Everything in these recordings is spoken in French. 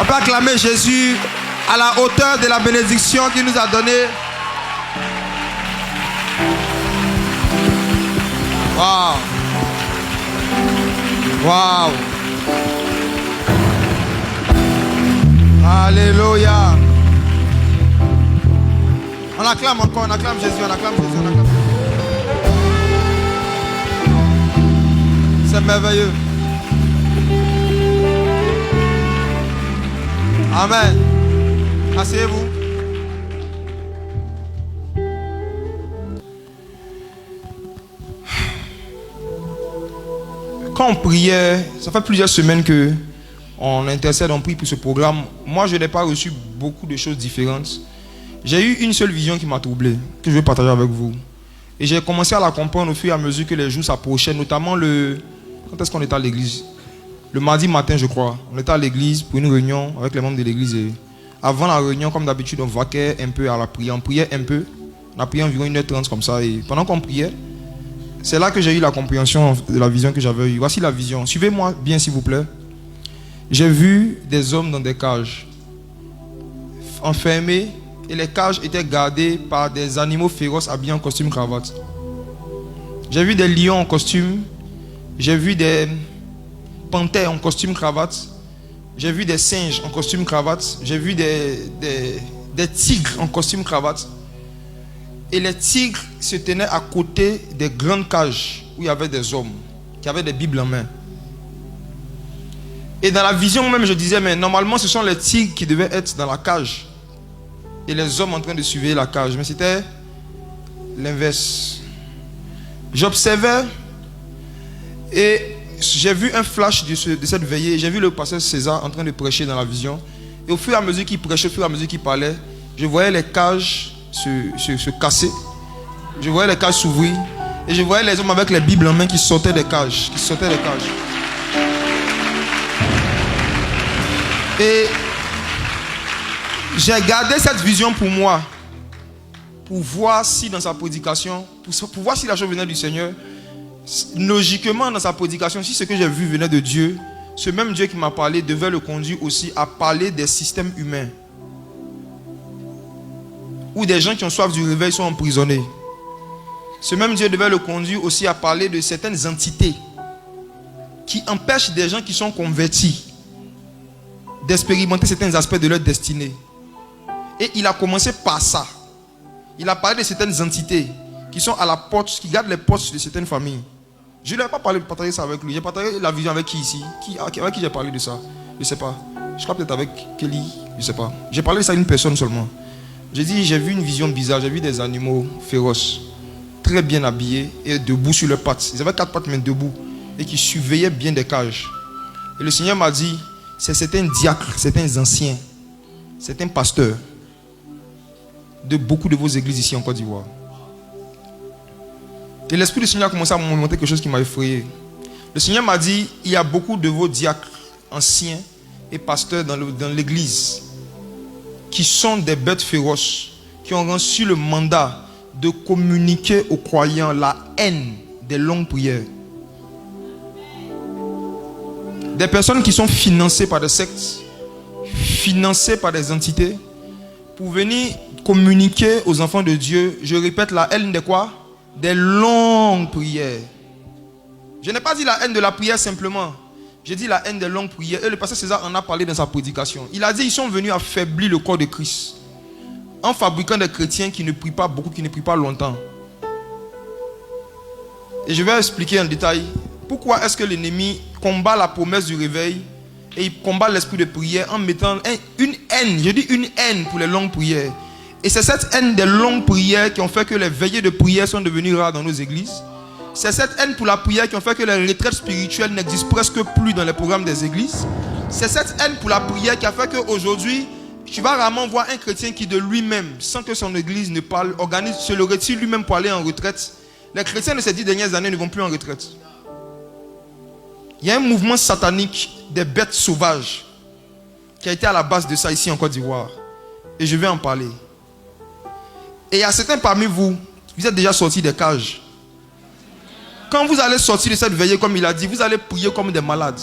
peut acclamer Jésus à la hauteur de la bénédiction qu'il nous a donnée. Waouh! Waouh! Alléluia! On acclame encore, on acclame Jésus, on acclame Jésus, on acclame Jésus. C'est merveilleux. Amen. Asseyez-vous. Quand on priait, ça fait plusieurs semaines que on intercède, on prie pour ce programme. Moi, je n'ai pas reçu beaucoup de choses différentes. J'ai eu une seule vision qui m'a troublé, que je vais partager avec vous. Et j'ai commencé à la comprendre au fur et à mesure que les jours s'approchaient, notamment le... Quand est-ce qu'on était à l'église? Le mardi matin, je crois. On était à l'église pour une réunion avec les membres de l'église. Et avant la réunion, comme d'habitude, on vaquait un peu à la prière. On priait un peu. On a prié environ 1h30 comme ça. Et pendant qu'on priait, c'est là que j'ai eu la compréhension de la vision que j'avais eue. Voici la vision. Suivez-moi bien, s'il vous plaît. J'ai vu des hommes dans des cages, enfermés, et les cages étaient gardées par des animaux féroces habillés en costume cravate. J'ai vu des lions en costume, j'ai vu des panthères en costume cravate, j'ai vu des singes en costume cravate, j'ai vu des tigres en costume cravate. Et les tigres se tenaient à côté des grandes cages où il y avait des hommes qui avaient des Bibles en main. Et dans la vision même, je disais, mais normalement, ce sont les tigres qui devaient être dans la cage. Et les hommes en train de surveiller la cage. Mais c'était l'inverse. J'observais et j'ai vu un flash de cette veillée. J'ai vu le pasteur César en train de prêcher dans la vision. Et au fur et à mesure qu'il prêchait, au fur et à mesure qu'il parlait, je voyais les cages se casser. Je voyais les cages s'ouvrir. Et je voyais les hommes avec les Bibles en main qui sortaient des cages. Et j'ai gardé cette vision pour moi, pour voir si dans sa prédication, pour voir si la chose venait du Seigneur. Logiquement, dans sa prédication, si ce que j'ai vu venait de Dieu, ce même Dieu qui m'a parlé devait le conduire aussi à parler des systèmes humains, où des gens qui ont soif du réveil sont emprisonnés. Ce même Dieu devait le conduire aussi à parler de certaines entités qui empêchent des gens qui sont convertis d'expérimenter certains aspects de leur destinée. Et il a commencé par ça. Il a parlé de certaines entités qui sont à la porte, qui gardent les portes de certaines familles. Je ne lui ai pas partagé ça avec lui. J'ai partagé la vision avec qui ici? Avec qui j'ai parlé de ça? Je ne sais pas. Je crois peut-être avec Kelly. Je ne sais pas. J'ai parlé de ça à une personne seulement. J'ai dit, j'ai vu une vision bizarre. J'ai vu des animaux féroces, très bien habillés et debout sur leurs pattes. Ils avaient 4 pattes mais debout et qui surveillaient bien des cages. Et le Seigneur m'a dit, c'est certains diacres, certains anciens, certains pasteurs de beaucoup de vos églises ici en Côte d'Ivoire. Et l'Esprit du Seigneur a commencé à me montrer quelque chose qui m'a effrayé. Le Seigneur m'a dit, il y a beaucoup de vos diacres anciens et pasteurs dans l'église qui sont des bêtes féroces, qui ont reçu le mandat de communiquer aux croyants la haine des longues prières. Des personnes qui sont financées par des sectes, financées par des entités, pour venir communiquer aux enfants de Dieu, je répète, la haine de quoi? Des longues prières. Je n'ai pas dit la haine de la prière simplement. J'ai dit la haine des longues prières. Et le pasteur César en a parlé dans sa prédication. Il a dit, ils sont venus affaiblir le corps de Christ en fabriquant des chrétiens qui ne prient pas beaucoup, qui ne prient pas longtemps. Et je vais expliquer en détail pourquoi est-ce que l'ennemi combat la promesse du réveil et il combat l'esprit de prière en mettant une haine, je dis une haine pour les longues prières. Et c'est cette haine des longues prières qui ont fait que les veillées de prière sont devenues rares dans nos églises. C'est cette haine pour la prière qui ont fait que les retraites spirituelles n'existent presque plus dans les programmes des églises. C'est cette haine pour la prière qui a fait qu'aujourd'hui, tu vas rarement voir un chrétien qui de lui-même, sans que son église ne parle, se le retire lui-même pour aller en retraite. Les chrétiens de ces 10 dernières années ne vont plus en retraite. Il y a un mouvement satanique des bêtes sauvages qui a été à la base de ça ici en Côte d'Ivoire. Et je vais en parler. Et il y a certains parmi vous, vous êtes déjà sortis des cages. Quand vous allez sortir de cette veillée, comme il a dit, vous allez prier comme des malades.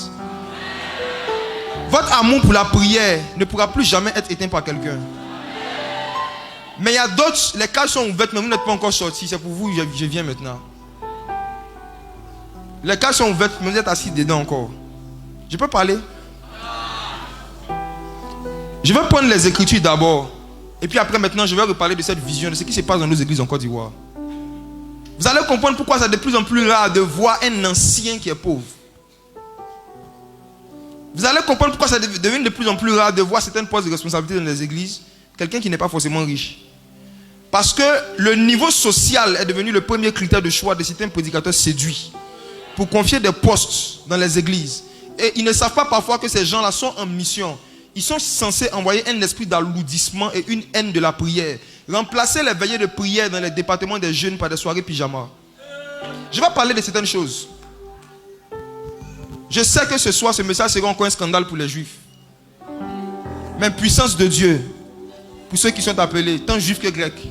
Votre amour pour la prière ne pourra plus jamais être éteint par quelqu'un. Mais il y a d'autres, les cages sont ouvertes, mais vous n'êtes pas encore sortis. C'est pour vous, je viens maintenant. Les cages sont ouvertes, mais vous êtes assis dedans encore. Je peux parler? Je vais prendre les Écritures d'abord. Et puis après, maintenant, je vais reparler de cette vision, de ce qui se passe dans nos églises en Côte d'Ivoire. Vous allez comprendre pourquoi c'est de plus en plus rare de voir un ancien qui est pauvre. Vous allez comprendre pourquoi ça devient de plus en plus rare de voir certaines postes de responsabilité dans les églises, quelqu'un qui n'est pas forcément riche. Parce que le niveau social est devenu le premier critère de choix de certains prédicateurs séduits pour confier des postes dans les églises. Et ils ne savent pas parfois que ces gens-là sont en mission. Ils sont censés envoyer un esprit d'alourdissement et une haine de la prière. Remplacer les veillées de prière dans les départements des jeunes par des soirées pyjama. Je vais parler de certaines choses. Je sais que ce soir, ce message sera encore un scandale pour les juifs. Mais puissance de Dieu, pour ceux qui sont appelés, tant juifs que grecs.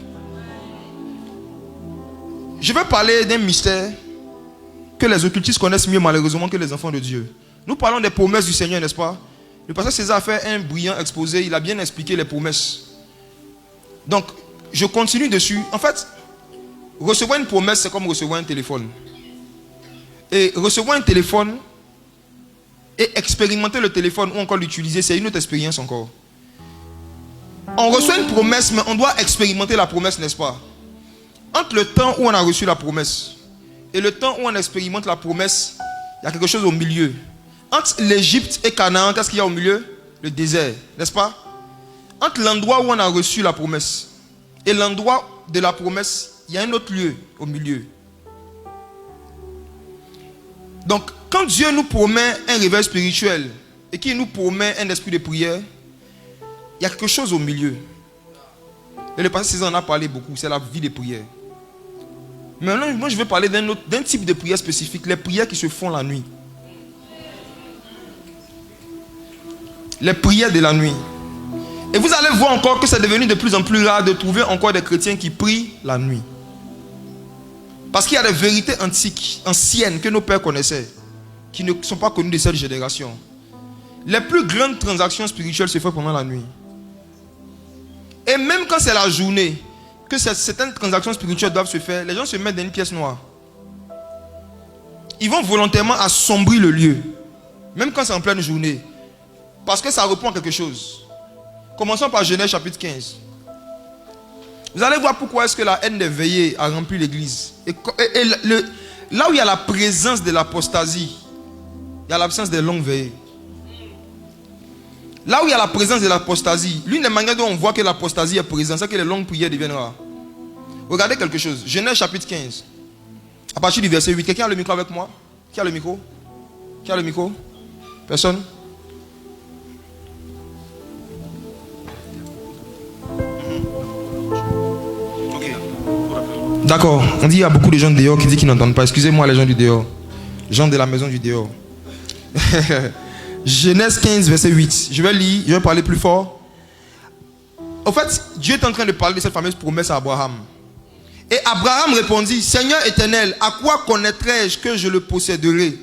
Je vais parler d'un mystère que les occultistes connaissent mieux malheureusement que les enfants de Dieu. Nous parlons des promesses du Seigneur, n'est-ce pas? Le pasteur César a fait un brillant exposé, il a bien expliqué les promesses. Donc, je continue dessus. En fait, recevoir une promesse, c'est comme recevoir un téléphone. Et recevoir un téléphone et expérimenter le téléphone ou encore l'utiliser, c'est une autre expérience encore. On reçoit une promesse, mais on doit expérimenter la promesse, n'est-ce pas? Entre le temps où on a reçu la promesse et le temps où on expérimente la promesse, il y a quelque chose au milieu. Entre l'Égypte et Canaan, qu'est-ce qu'il y a au milieu? Le désert, n'est-ce pas? Entre l'endroit où on a reçu la promesse et l'endroit de la promesse, il y a un autre lieu au milieu. Donc, quand Dieu nous promet un réveil spirituel et qu'il nous promet un esprit de prière, il y a quelque chose au milieu. Et le pasteur César en a parlé beaucoup, c'est la vie de prière. Maintenant, moi je vais parler d'un type de prière spécifique, les prières qui se font la nuit. Les prières de la nuit. Et vous allez voir encore que c'est devenu de plus en plus rare de trouver encore des chrétiens qui prient la nuit. Parce qu'il y a des vérités antiques, anciennes, que nos pères connaissaient, qui ne sont pas connues de cette génération. Les plus grandes transactions spirituelles se font pendant la nuit. Et même quand c'est la journée, que certaines transactions spirituelles doivent se faire, les gens se mettent dans une pièce noire. Ils vont volontairement assombrir le lieu, même quand c'est en pleine journée, parce que ça répond à quelque chose. Commençons par Genèse chapitre 15. Vous allez voir pourquoi est-ce que la haine des veillées a rempli l'église. Là où il y a la présence de l'apostasie, il y a l'absence des longues veillées. Là où il y a la présence de l'apostasie, l'une des manières dont on voit que l'apostasie est présente, c'est que les longues prières deviennent rares. Regardez quelque chose. Genèse chapitre 15. À partir du verset 8. Quelqu'un a le micro avec moi? Qui a le micro? Qui a le micro? Personne? D'accord. On dit qu'il y a beaucoup de gens dehors qui disent qu'ils n'entendent pas. Excusez-moi les gens du dehors. Gens de la maison du dehors. Genèse 15, verset 8. Je vais lire, je vais parler plus fort. En fait, Dieu est en train de parler de cette fameuse promesse à Abraham. Et Abraham répondit, Seigneur éternel, à quoi connaîtrai-je que je le posséderai?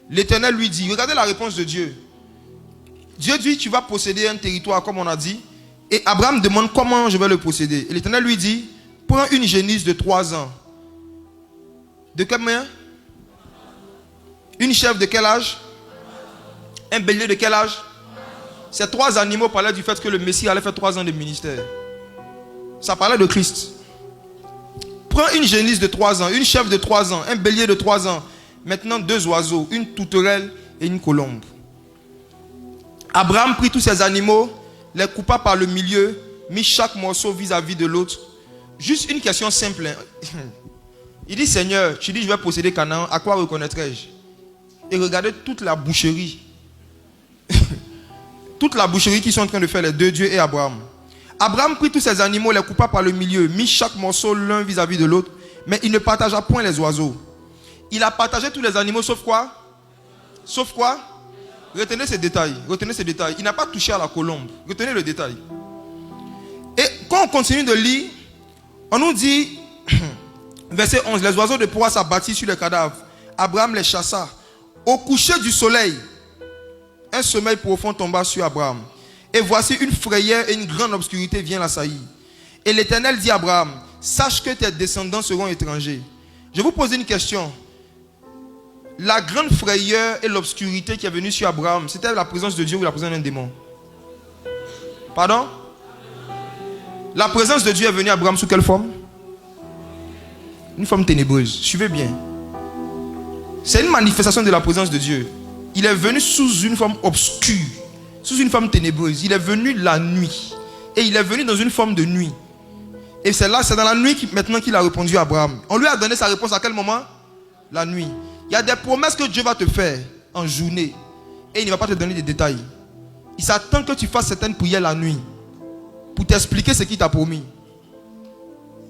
L'Éternel lui dit, regardez la réponse de Dieu. Dieu dit, tu vas posséder un territoire comme on a dit. Et Abraham demande comment je vais le posséder. Et l'Éternel lui dit, prends une génisse de 3 ans. De combien? Une chèvre de quel âge? Un bélier de quel âge? Ces 3 animaux parlaient du fait que le Messie allait faire 3 ans de ministère. Ça parlait de Christ. Prends une génisse de 3 ans, une chèvre de 3 ans, un bélier de 3 ans. Maintenant 2 oiseaux, une tourterelle et une colombe. Abraham prit tous ces animaux, les coupa par le milieu, mit chaque morceau vis-à-vis de l'autre. Juste une question simple. Il dit, Seigneur, tu dis je vais posséder Canaan, à quoi reconnaîtrai-je? Et regardez toute la boucherie. Toute la boucherie qu'ils sont en train de faire les deux dieux et Abraham. Abraham prit tous ces animaux, les coupa par le milieu, mit chaque morceau l'un vis-à-vis de l'autre, mais il ne partagea point les oiseaux. Il a partagé tous les animaux sauf quoi? Sauf quoi? Retenez ces détails. Retenez ces détails. Il n'a pas touché à la colombe. Retenez le détail. Et quand on continue de lire, on nous dit, verset 11, les oiseaux de proie s'abattirent sur les cadavres. Abraham les chassa. Au coucher du soleil, un sommeil profond tomba sur Abraham. Et voici une frayeur et une grande obscurité vient l'assaillir. Et l'Éternel dit à Abraham, sache que tes descendants seront étrangers. Je vous pose une question. La grande frayeur et l'obscurité qui est venue sur Abraham, c'était la présence de Dieu ou la présence d'un démon? Pardon? La présence de Dieu est venue à Abraham sous quelle forme? Une forme ténébreuse. Suivez bien. C'est une manifestation de la présence de Dieu. Il est venu sous une forme obscure, sous une forme ténébreuse. Il est venu la nuit. Et il est venu dans une forme de nuit. Et c'est dans la nuit maintenant qu'il a répondu à Abraham. On lui a donné sa réponse à quel moment? La nuit. Il y a des promesses que Dieu va te faire en journée. Et il ne va pas te donner des détails. Il s'attend que tu fasses certaines prières la nuit pour t'expliquer ce qu'il t'a promis.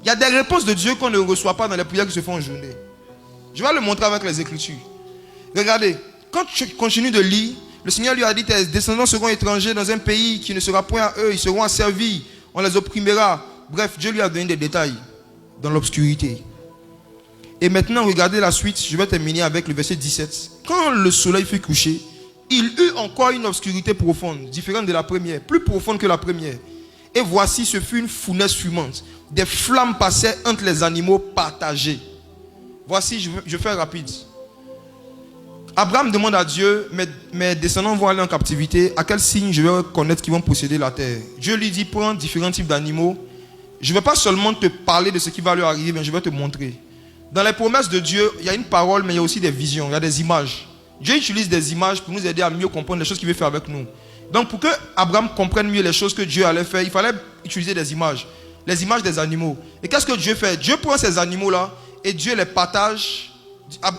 Il y a des réponses de Dieu qu'on ne reçoit pas dans les prières qui se font en journée. Je vais le montrer avec les Écritures. Regardez, quand tu continues de lire, le Seigneur lui a dit, tes descendants seront étrangers dans un pays qui ne sera point à eux, ils seront asservis, on les opprimera. Bref, Dieu lui a donné des détails dans l'obscurité. Et maintenant, regardez la suite, je vais terminer avec le verset 17. Quand le soleil fut couché, il eut encore une obscurité profonde, différente de la première, plus profonde que la première. Et voici, ce fut une fournaise fumante. Des flammes passaient entre les animaux partagés. Voici, je fais rapide. Abraham demande à Dieu, mes descendants vont aller en captivité, à quel signe je vais reconnaître qu'ils vont posséder la terre? Dieu lui dit, prends différents types d'animaux. Je ne vais pas seulement te parler de ce qui va leur arriver, mais je vais te montrer. Dans les promesses de Dieu, il y a une parole, mais il y a aussi des visions, il y a des images. Dieu utilise des images pour nous aider à mieux comprendre les choses qu'il veut faire avec nous. Donc pour que Abraham comprenne mieux les choses que Dieu allait faire, il fallait utiliser des images. Les images des animaux. Et qu'est-ce que Dieu fait? Dieu prend ces animaux-là et Dieu les partage.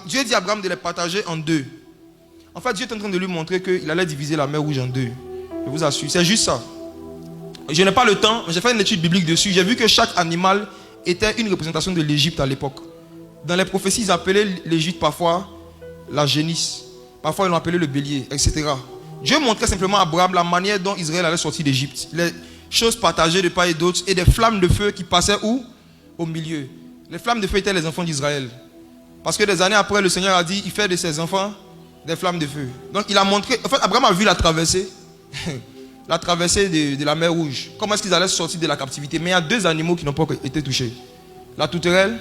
Dieu dit à Abraham de les partager en deux. En fait, Dieu est en train de lui montrer qu'il allait diviser la mer Rouge en deux. Je vous assure, c'est juste ça. Je n'ai pas le temps, mais j'ai fait une étude biblique dessus. J'ai vu que chaque animal était une représentation de l'Égypte à l'époque. Dans les prophéties, ils appelaient l'Égypte parfois la génisse. Parfois, ils l'ont appelé le bélier, etc. Dieu montrait simplement à Abraham la manière dont Israël allait sortir d'Égypte. Les choses partagées de part et d'autre et des flammes de feu qui passaient où? Au milieu. Les flammes de feu étaient les enfants d'Israël. Parce que des années après, le Seigneur a dit, il fait de ses enfants des flammes de feu. Donc il a montré, en fait, Abraham a vu la traversée. La traversée de la mer Rouge. Comment est-ce qu'ils allaient sortir de la captivité? Mais il y a deux animaux qui n'ont pas été touchés. La touterelle.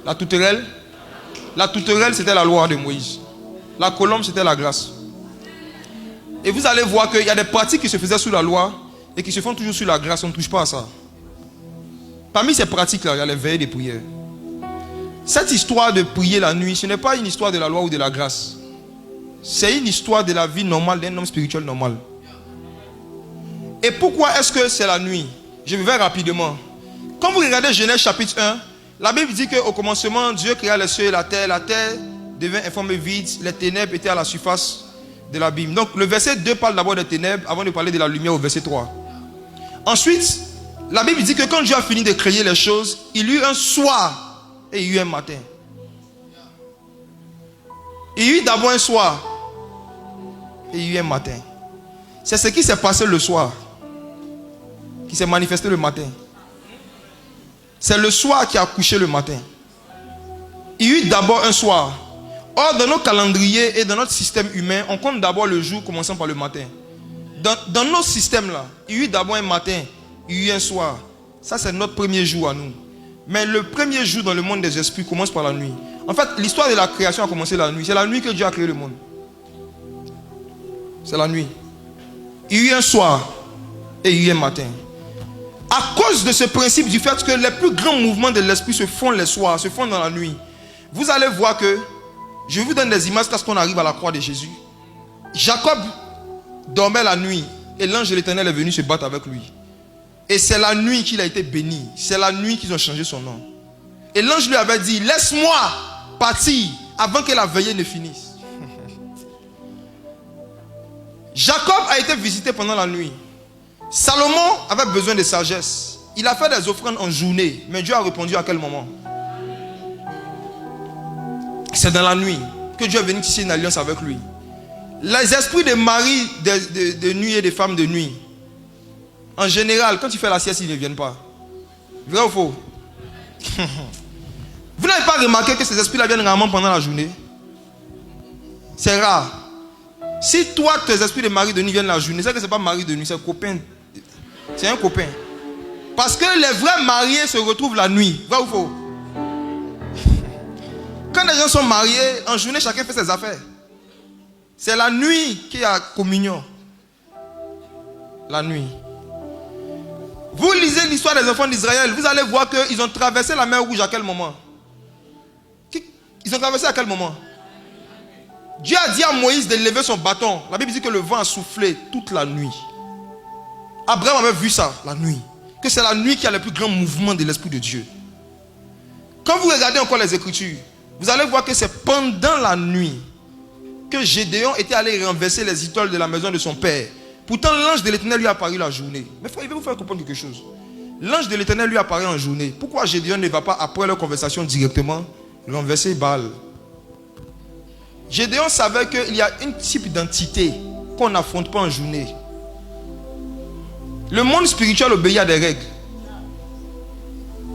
La touterelle. La touterelle, c'était la loi de Moïse. La colombe, c'était la grâce. Et vous allez voir qu'il y a des pratiques qui se faisaient sous la loi et qui se font toujours sous la grâce. On ne touche pas à ça. Parmi ces pratiques-là, il y a les veillées des prières. Cette histoire de prier la nuit, ce n'est pas une histoire de la loi ou de la grâce. C'est une histoire de la vie normale d'un homme spirituel normal. Et pourquoi est-ce que c'est la nuit? Je vais rapidement. Quand vous regardez Genèse chapitre 1, la Bible dit qu'au commencement, Dieu créa les cieux et la terre. La terre devint informe et vide. Les ténèbres étaient à la surface de l'abîme. Donc le verset 2 parle d'abord des ténèbres avant de parler de la lumière au verset 3. Ensuite, la Bible dit que quand Dieu a fini de créer les choses, il y eut un soir et il y eut un matin. Il y eut d'abord un soir et il y eut un matin. C'est ce qui s'est passé le soir qui s'est manifesté le matin. C'est le soir qui a couché le matin. Il y eut d'abord un soir. Or, dans nos calendriers et dans notre système humain, on compte d'abord le jour commençant par le matin. Dans nos systèmes-là, il y eut d'abord un matin, il y eut un soir. Ça, c'est notre premier jour à nous. Mais le premier jour dans le monde des esprits commence par la nuit. En fait, l'histoire de la création a commencé la nuit. C'est la nuit que Dieu a créé le monde. C'est la nuit. Il y eut un soir et il y eut un matin. À cause de ce principe du fait que les plus grands mouvements de l'esprit se font les soirs, se font dans la nuit, vous allez voir que, je vous donne des images lorsqu'on arrive à la croix de Jésus. Jacob dormait la nuit et l'ange de l'Éternel est venu se battre avec lui. Et c'est la nuit qu'il a été béni. C'est la nuit qu'ils ont changé son nom. Et l'ange lui avait dit, laisse-moi partir avant que la veillée ne finisse. Jacob a été visité pendant la nuit. Salomon avait besoin de sagesse. Il a fait des offrandes en journée. Mais Dieu a répondu à quel moment? C'est dans la nuit que Dieu est venu tisser une alliance avec lui. Les esprits de mari de nuit et de femmes de nuit, en général, quand tu fais la sieste, ils ne viennent pas. Vrai ou faux? Vous n'avez pas remarqué que ces esprits-là viennent rarement pendant la journée? C'est rare. Si toi, tes esprits de mari de nuit viennent la journée, c'est que ce n'est pas mari de nuit, c'est un copain. C'est un copain. Parce que les vrais mariés se retrouvent la nuit. Vrai ou faux? Quand les gens sont mariés, en journée, chacun fait ses affaires. C'est la nuit qu'il y a communion. La nuit. Vous lisez l'histoire des enfants d'Israël, vous allez voir qu'ils ont traversé la mer Rouge à quel moment? Ils ont traversé à quel moment? Dieu a dit à Moïse de lever son bâton. La Bible dit que le vent a soufflé toute la nuit. Abraham avait vu ça, la nuit. Que c'est la nuit qui a le plus grand mouvement de l'Esprit de Dieu. Quand vous regardez encore les Écritures, vous allez voir que c'est pendant la nuit que Gédéon était allé renverser les idoles de la maison de son père. Pourtant, l'ange de l'Éternel lui a apparu la journée. Mais il va vous faire comprendre quelque chose. L'ange de l'Éternel lui apparaît en journée. Pourquoi Gédéon ne va pas, après leur conversation, directement renverser Baal? Gédéon savait qu'il y a un type d'entité qu'on n'affronte pas en journée. Le monde spirituel obéit à des règles.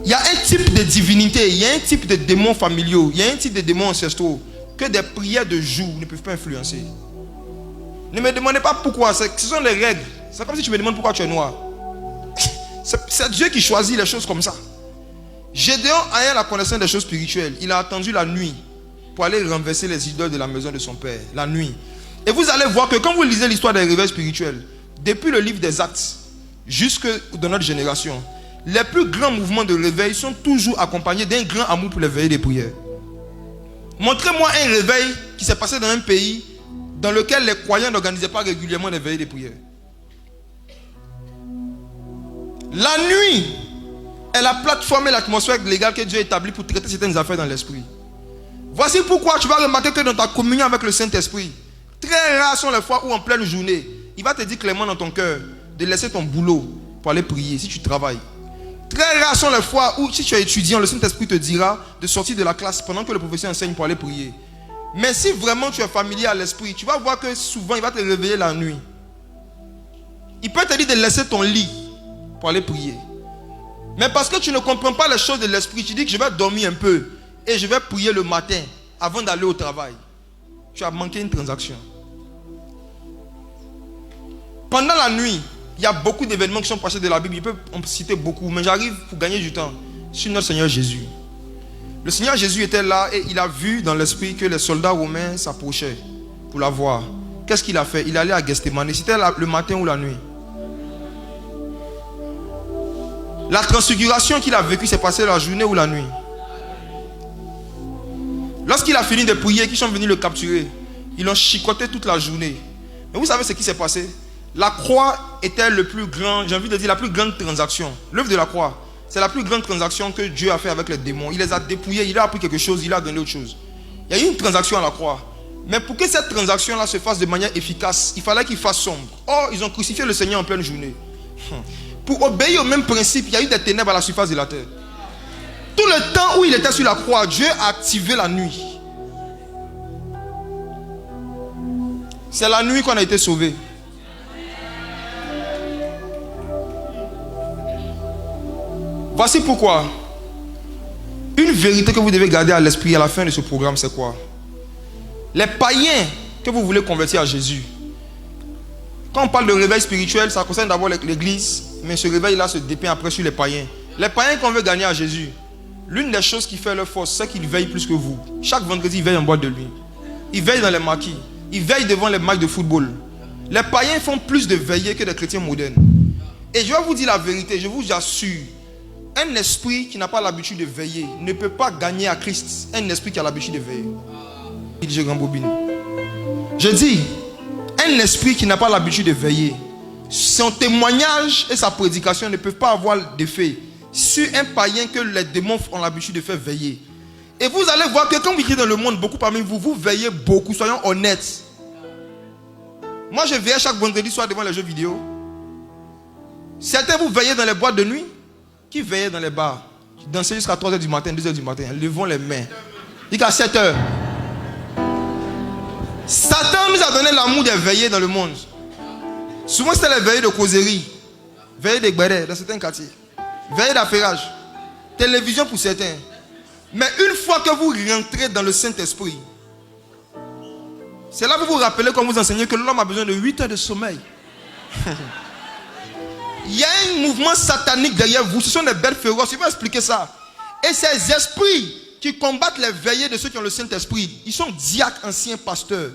Il y a un type de divinité, il y a un type de démons familiaux, il y a un type de démons ancestraux que des prières de jour ne peuvent pas influencer. Ne me demandez pas pourquoi, ce sont les règles. C'est comme si tu me demandes pourquoi tu es noir. C'est Dieu qui choisit les choses comme ça. Gédéon ayant la connaissance des choses spirituelles, il a attendu la nuit pour aller renverser les idoles de la maison de son père. La nuit. Et vous allez voir que quand vous lisez l'histoire des réveils spirituels, depuis le livre des Actes jusque dans notre génération, les plus grands mouvements de réveil sont toujours accompagnés d'un grand amour pour les veillées des prières. Montrez-moi un réveil qui s'est passé dans un pays dans lequel les croyants n'organisaient pas régulièrement les veillées des prières. La nuit est la plateforme et l'atmosphère légale que Dieu a établie pour traiter certaines affaires dans l'esprit. Voici pourquoi tu vas remarquer que dans ta communion avec le Saint-Esprit, très rares sont les fois où en pleine journée, il va te dire clairement dans ton cœur de laisser ton boulot pour aller prier si tu travailles. Très rares sont les fois où si tu es étudiant, le Saint-Esprit te dira de sortir de la classe pendant que le professeur enseigne pour aller prier. Mais si vraiment tu es familier à l'esprit, tu vas voir que souvent il va te réveiller la nuit. Il peut te dire de laisser ton lit pour aller prier. Mais parce que tu ne comprends pas les choses de l'esprit, tu dis que je vais dormir un peu et je vais prier le matin avant d'aller au travail. Tu as manqué une transaction. Pendant la nuit, il y a beaucoup d'événements qui sont passés de la Bible. Je peux en citer beaucoup, mais j'arrive pour gagner du temps sur notre Seigneur Jésus. Le Seigneur Jésus était là et il a vu dans l'esprit que les soldats romains s'approchaient pour la voir. Qu'est-ce qu'il a fait? Il allait à Gethsémane. C'était le matin ou la nuit? La transfiguration qu'il a vécue s'est passée la journée ou la nuit? Lorsqu'il a fini de prier, qu'ils sont venus le capturer, ils l'ont chicoté toute la journée. Mais vous savez ce qui s'est passé? La croix était le plus grand, j'ai envie de dire la plus grande transaction. L'œuvre de la croix, c'est la plus grande transaction que Dieu a fait avec les démons. Il les a dépouillés, il a appris quelque chose, il a donné autre chose. Il y a eu une transaction à la croix. Mais pour que cette transaction-là se fasse de manière efficace, il fallait qu'il fasse sombre. Or, ils ont crucifié le Seigneur en pleine journée. Pour obéir au même principe, il y a eu des ténèbres à la surface de la terre. Tout le temps où il était sur la croix, Dieu a activé la nuit. C'est la nuit qu'on a été sauvé. Voici pourquoi. Une vérité que vous devez garder à l'esprit à la fin de ce programme, c'est quoi? Les païens que vous voulez convertir à Jésus. Quand on parle de réveil spirituel, ça concerne d'abord l'église, mais ce réveil-là se dépeint après sur les païens. Les païens qu'on veut gagner à Jésus, l'une des choses qui fait leur force, c'est qu'ils veillent plus que vous. Chaque vendredi, ils veillent en boîte de nuit. Ils veillent dans les maquis. Ils veillent devant les matchs de football. Les païens font plus de veillées que des chrétiens modernes. Et je vais vous dire la vérité, je vous assure, un esprit qui n'a pas l'habitude de veiller ne peut pas gagner à Christ. Un esprit qui a l'habitude de veiller. Je dis, un esprit qui n'a pas l'habitude de veiller, son témoignage et sa prédication ne peuvent pas avoir d'effet sur un païen que les démons ont l'habitude de faire veiller. Et vous allez voir que quand vous vivez dans le monde, beaucoup parmi vous, vous veillez beaucoup, soyons honnêtes. Moi je veillais chaque vendredi soir devant les jeux vidéo. Certains vous veillez dans les boîtes de nuit. Qui veillait dans les bars? Dansez jusqu'à 3h du matin, 2h du matin. Levons les mains. Jusqu'à 7h. Satan nous a donné l'amour des veillées dans le monde. Souvent c'était les veillées de causerie, veillées de guérets dans certains quartiers, veillées d'affairage, télévision pour certains. Mais une fois que vous rentrez dans le Saint-Esprit, C'est là que vous vous rappelez quand vous enseignez que l'homme a besoin de 8 heures de sommeil. Il y a un mouvement satanique derrière vous. Ce sont des bêtes féroces. Je vais expliquer ça. Et ces esprits qui combattent les veillées de ceux qui ont le Saint-Esprit, ils sont diacres, anciens pasteurs.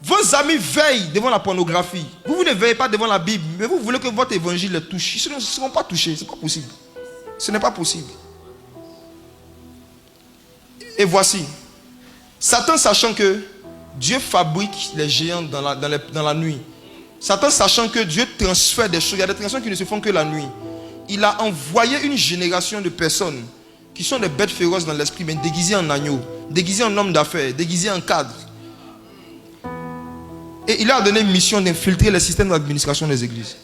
Vos amis veillent devant la pornographie. Vous ne veillez pas devant la Bible, mais vous voulez que votre évangile les touche. Ils ne seront pas touchés. Ce n'est pas possible. Ce n'est pas possible. Et voici, Satan sachant que Dieu fabrique les géants dans la nuit. Satan sachant que Dieu transfère des choses. Il y a des transferts qui ne se font que la nuit. Il a envoyé une génération de personnes qui sont des bêtes féroces dans l'esprit, mais déguisées en agneaux, déguisées en hommes d'affaires, déguisées en cadres. Et il leur a donné une mission d'infiltrer le système d'administration des églises.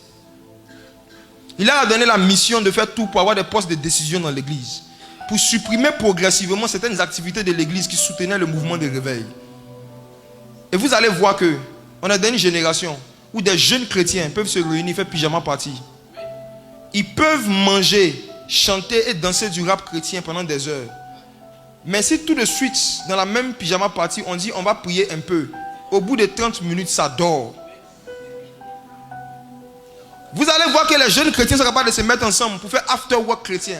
Il leur a donné la mission de faire tout pour avoir des postes de décision dans l'église, pour supprimer progressivement certaines activités de l'église qui soutenaient le mouvement de réveil. Et vous allez voir que on est dans une génération où des jeunes chrétiens peuvent se réunir, faire pyjama party. Ils peuvent manger, chanter et danser du rap chrétien pendant des heures. Mais si tout de suite, dans la même pyjama party, on dit on va prier un peu, au bout de 30 minutes, ça dort. Vous allez voir que les jeunes chrétiens sont capables de se mettre ensemble pour faire after work chrétien.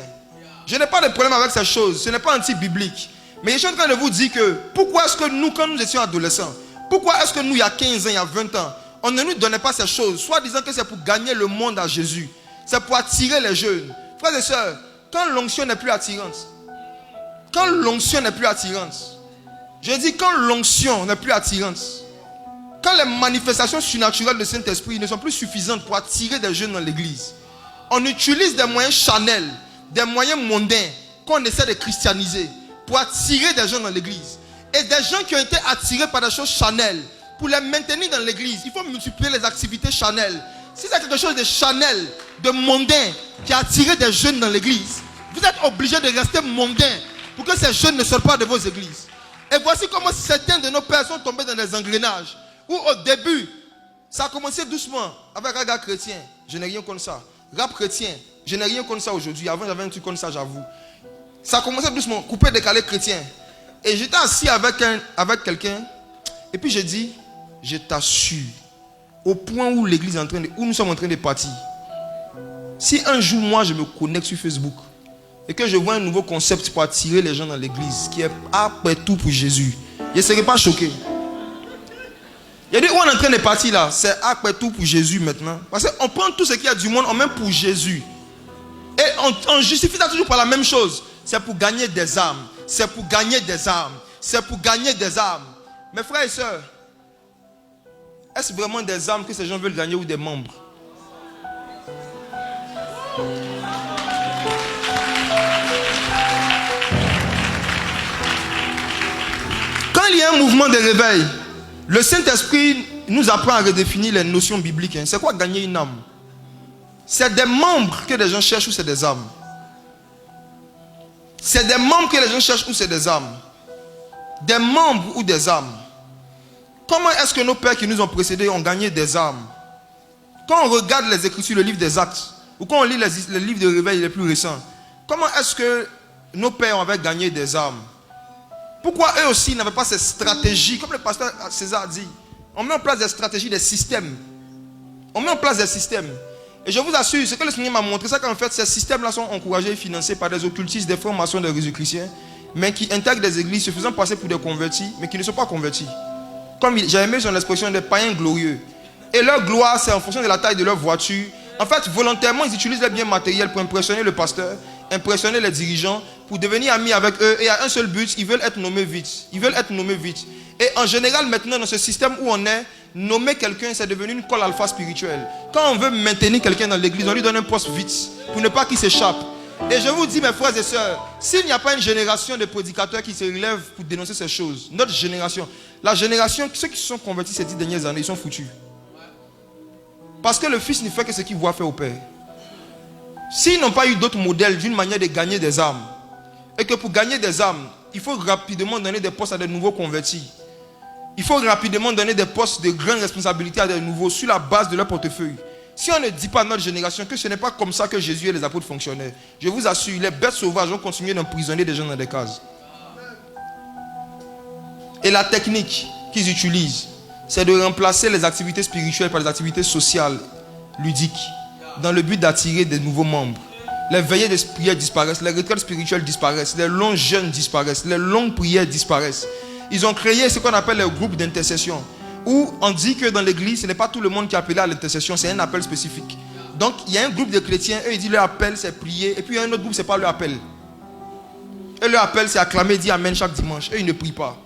Je n'ai pas de problème avec ces choses. Ce n'est pas anti-biblique. Mais je suis en train de vous dire que pourquoi est-ce que nous, quand nous étions adolescents, pourquoi est-ce que nous, il y a 15 ans, il y a 20 ans, on ne nous donnait pas ces choses, soit disant que c'est pour gagner le monde à Jésus. C'est pour attirer les jeunes. Frères et sœurs, quand l'onction n'est plus attirante, je dis quand l'onction n'est plus attirante, quand les manifestations surnaturelles du Saint-Esprit ne sont plus suffisantes pour attirer des jeunes dans l'église, on utilise des moyens charnels, des moyens mondains qu'on essaie de christianiser pour attirer des gens dans l'église. Et des gens qui ont été attirés par des choses charnelles, pour les maintenir dans l'église, il faut multiplier les activités charnelles. Si c'est quelque chose de charnel, de mondain, qui a attiré des jeunes dans l'église, vous êtes obligés de rester mondain pour que ces jeunes ne sortent pas de vos églises. Et voici comment certains de nos pères sont tombés dans des engrenages. Où au début, ça a commencé doucement avec un gars chrétien. Je n'ai rien contre ça. Rap chrétien, je n'ai rien contre ça aujourd'hui. Avant, j'avais un truc comme ça, j'avoue. Ça a commencé doucement, coupé, décalé chrétien. Et j'étais assis avec quelqu'un. Et puis j'ai dit, je t'assure, au point où l'église est en train de, où nous sommes en train de partir. Si un jour, moi, je me connecte sur Facebook et que je vois un nouveau concept pour attirer les gens dans l'église, qui est après tout pour Jésus, je ne serai pas choqué. Il a dit, où on est en train de partir là? C'est après tout pour Jésus maintenant. Parce qu'on prend tout ce qu'il y a du monde, on met pour Jésus. Et on justifie ça toujours par la même chose. C'est pour gagner des âmes. C'est pour gagner des âmes. C'est pour gagner des âmes. Mes frères et sœurs, est-ce vraiment des âmes que ces gens veulent gagner ou des membres? Quand il y a un mouvement de réveil, le Saint-Esprit nous apprend à redéfinir les notions bibliques. C'est quoi gagner une âme? C'est des membres que les gens cherchent ou c'est des âmes? C'est des membres que les gens cherchent ou c'est des âmes? Des membres ou des âmes? Comment est-ce que nos pères qui nous ont précédés ont gagné des âmes? Quand on regarde les Écritures, le livre des Actes, ou quand on lit les livres de réveil les plus récents, comment est-ce que nos pères avaient gagné des âmes? Pourquoi eux aussi n'avaient pas ces stratégies? Comme le pasteur César dit, on met en place des stratégies, des systèmes. On met en place des systèmes. Et je vous assure, ce que le Seigneur m'a montré, c'est qu'en fait, ces systèmes-là sont encouragés et financés par des occultistes, des francs-maçons, des résurrectiens, mais qui intègrent des églises se faisant passer pour des convertis, mais qui ne sont pas convertis. Comme j'ai aimé son expression des païens glorieux. Et leur gloire, c'est en fonction de la taille de leur voiture. En fait, volontairement, ils utilisent les biens matériels pour impressionner le pasteur, impressionner les dirigeants, pour devenir amis avec eux. Et à un seul but, ils veulent être nommés vite. Ils veulent être nommés vite. Et en général, maintenant, dans ce système où on est, nommer quelqu'un, c'est devenu une colle alpha spirituelle. Quand on veut maintenir quelqu'un dans l'église, on lui donne un poste vite, pour ne pas qu'il s'échappe. Et je vous dis, mes frères et sœurs, s'il n'y a pas une génération de prédicateurs qui se relèvent pour dénoncer ces choses, notre génération, la génération, ceux qui se sont convertis ces 10 dernières années, ils sont foutus. Parce que le fils ne fait que ce qu'il voit faire au père. S'ils n'ont pas eu d'autres modèles d'une manière de gagner des âmes, et que pour gagner des âmes, il faut rapidement donner des postes à des nouveaux convertis. Il faut rapidement donner des postes de grande responsabilité à des nouveaux sur la base de leur portefeuille. Si on ne dit pas à notre génération que ce n'est pas comme ça que Jésus et les apôtres fonctionnaient, je vous assure, les bêtes sauvages vont continuer d'emprisonner des gens dans des cases. Et la technique qu'ils utilisent, c'est de remplacer les activités spirituelles par les activités sociales, ludiques, dans le but d'attirer des nouveaux membres. Les veillées de prière disparaissent, les retraites spirituelles disparaissent, les longs jeûnes disparaissent, les longues prières disparaissent. Ils ont créé ce qu'on appelle les groupes d'intercession, où on dit que dans l'église, ce n'est pas tout le monde qui est appelé à l'intercession, c'est un appel spécifique. Donc, il y a un groupe de chrétiens, eux, ils disent leur appel, c'est prier, et puis il y a un autre groupe, ce n'est pas leur appel. Et leur appel, c'est acclamer, dire Amen chaque dimanche. Eux, ils ne prient pas.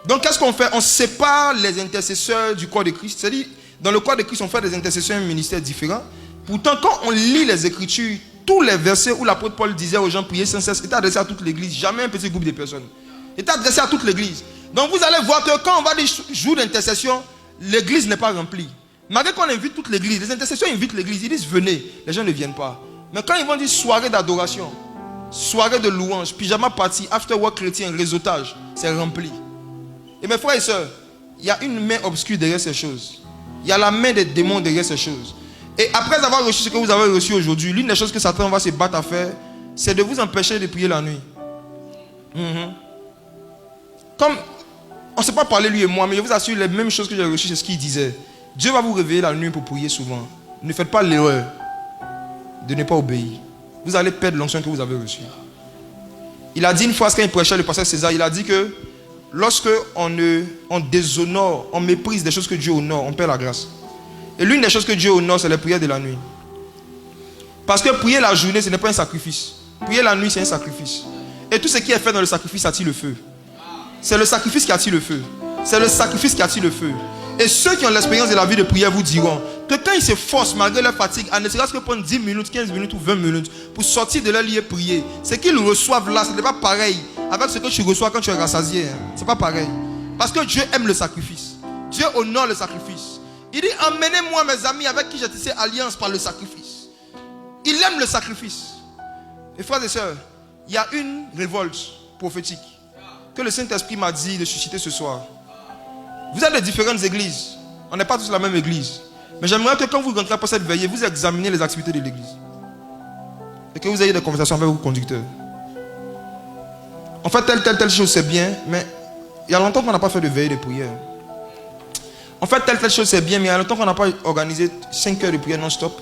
Donc, qu'est-ce qu'on fait? On sépare les intercesseurs du corps de Christ. C'est-à-dire, dans le corps de Christ, on fait des intercesseurs et un ministère différent. Pourtant, quand on lit les Écritures, tous les versets où l'apôtre Paul disait aux gens prier sans cesse, étaient adressés à toute l'église, jamais un petit groupe de personnes. Étaient adressés à toute l'église. Donc, vous allez voir que quand on va dire jour d'intercession, l'église n'est pas remplie. Malgré qu'on invite toute l'église, les intercesseurs invitent l'église, ils disent venez, les gens ne viennent pas. Mais quand ils vont dire soirée d'adoration, soirée de louange, pyjama party, after work chrétien, réseautage, c'est rempli. Et mes frères et sœurs, il y a une main obscure derrière ces choses. Il y a la main des démons derrière ces choses. Et après avoir reçu ce que vous avez reçu aujourd'hui, l'une des choses que Satan va se battre à faire, c'est de vous empêcher de prier la nuit. Comme, on ne sait pas parler lui et moi, mais je vous assure, les mêmes choses que j'ai reçues, c'est ce qu'il disait. Dieu va vous réveiller la nuit pour prier souvent. Ne faites pas l'erreur de ne pas obéir. Vous allez perdre l'onction que vous avez reçue. Il a dit une phrase quand il prêchait le pasteur César, il a dit que lorsque on déshonore, on méprise des choses que Dieu honore, on perd la grâce. Et l'une des choses que Dieu honore, c'est les prières de la nuit. Parce que prier la journée, ce n'est pas un sacrifice. Prier la nuit, c'est un sacrifice. Et tout ce qui est fait dans le sacrifice attire le feu. C'est le sacrifice qui attire le feu. C'est le sacrifice qui attire le feu. Et ceux qui ont l'expérience de la vie de prière vous diront que quand ils se forcent malgré leur fatigue, à ne serait-ce que prendre 10 minutes, 15 minutes ou 20 minutes pour sortir de leur lit et prier, ce qu'ils reçoivent là, ce n'est pas pareil avec ce que tu reçois quand tu es rassasié. Ce n'est pas pareil. Parce que Dieu aime le sacrifice. Dieu honore le sacrifice. Il dit, emmenez-moi mes amis avec qui j'ai tissé alliance par le sacrifice. Il aime le sacrifice. Et frères et sœurs, il y a une révolte prophétique que le Saint-Esprit m'a dit de susciter ce soir. Vous êtes de différentes églises. On n'est pas tous la même église. Mais j'aimerais que quand vous rentrez pour cette veillée, vous examinez les activités de l'église. Et que vous ayez des conversations avec vos conducteurs. En fait, telle chose, c'est bien, mais il y a longtemps qu'on n'a pas fait de veillée de prière. En fait, telle chose, c'est bien, mais il y a longtemps qu'on n'a pas organisé 5 heures de prière non-stop.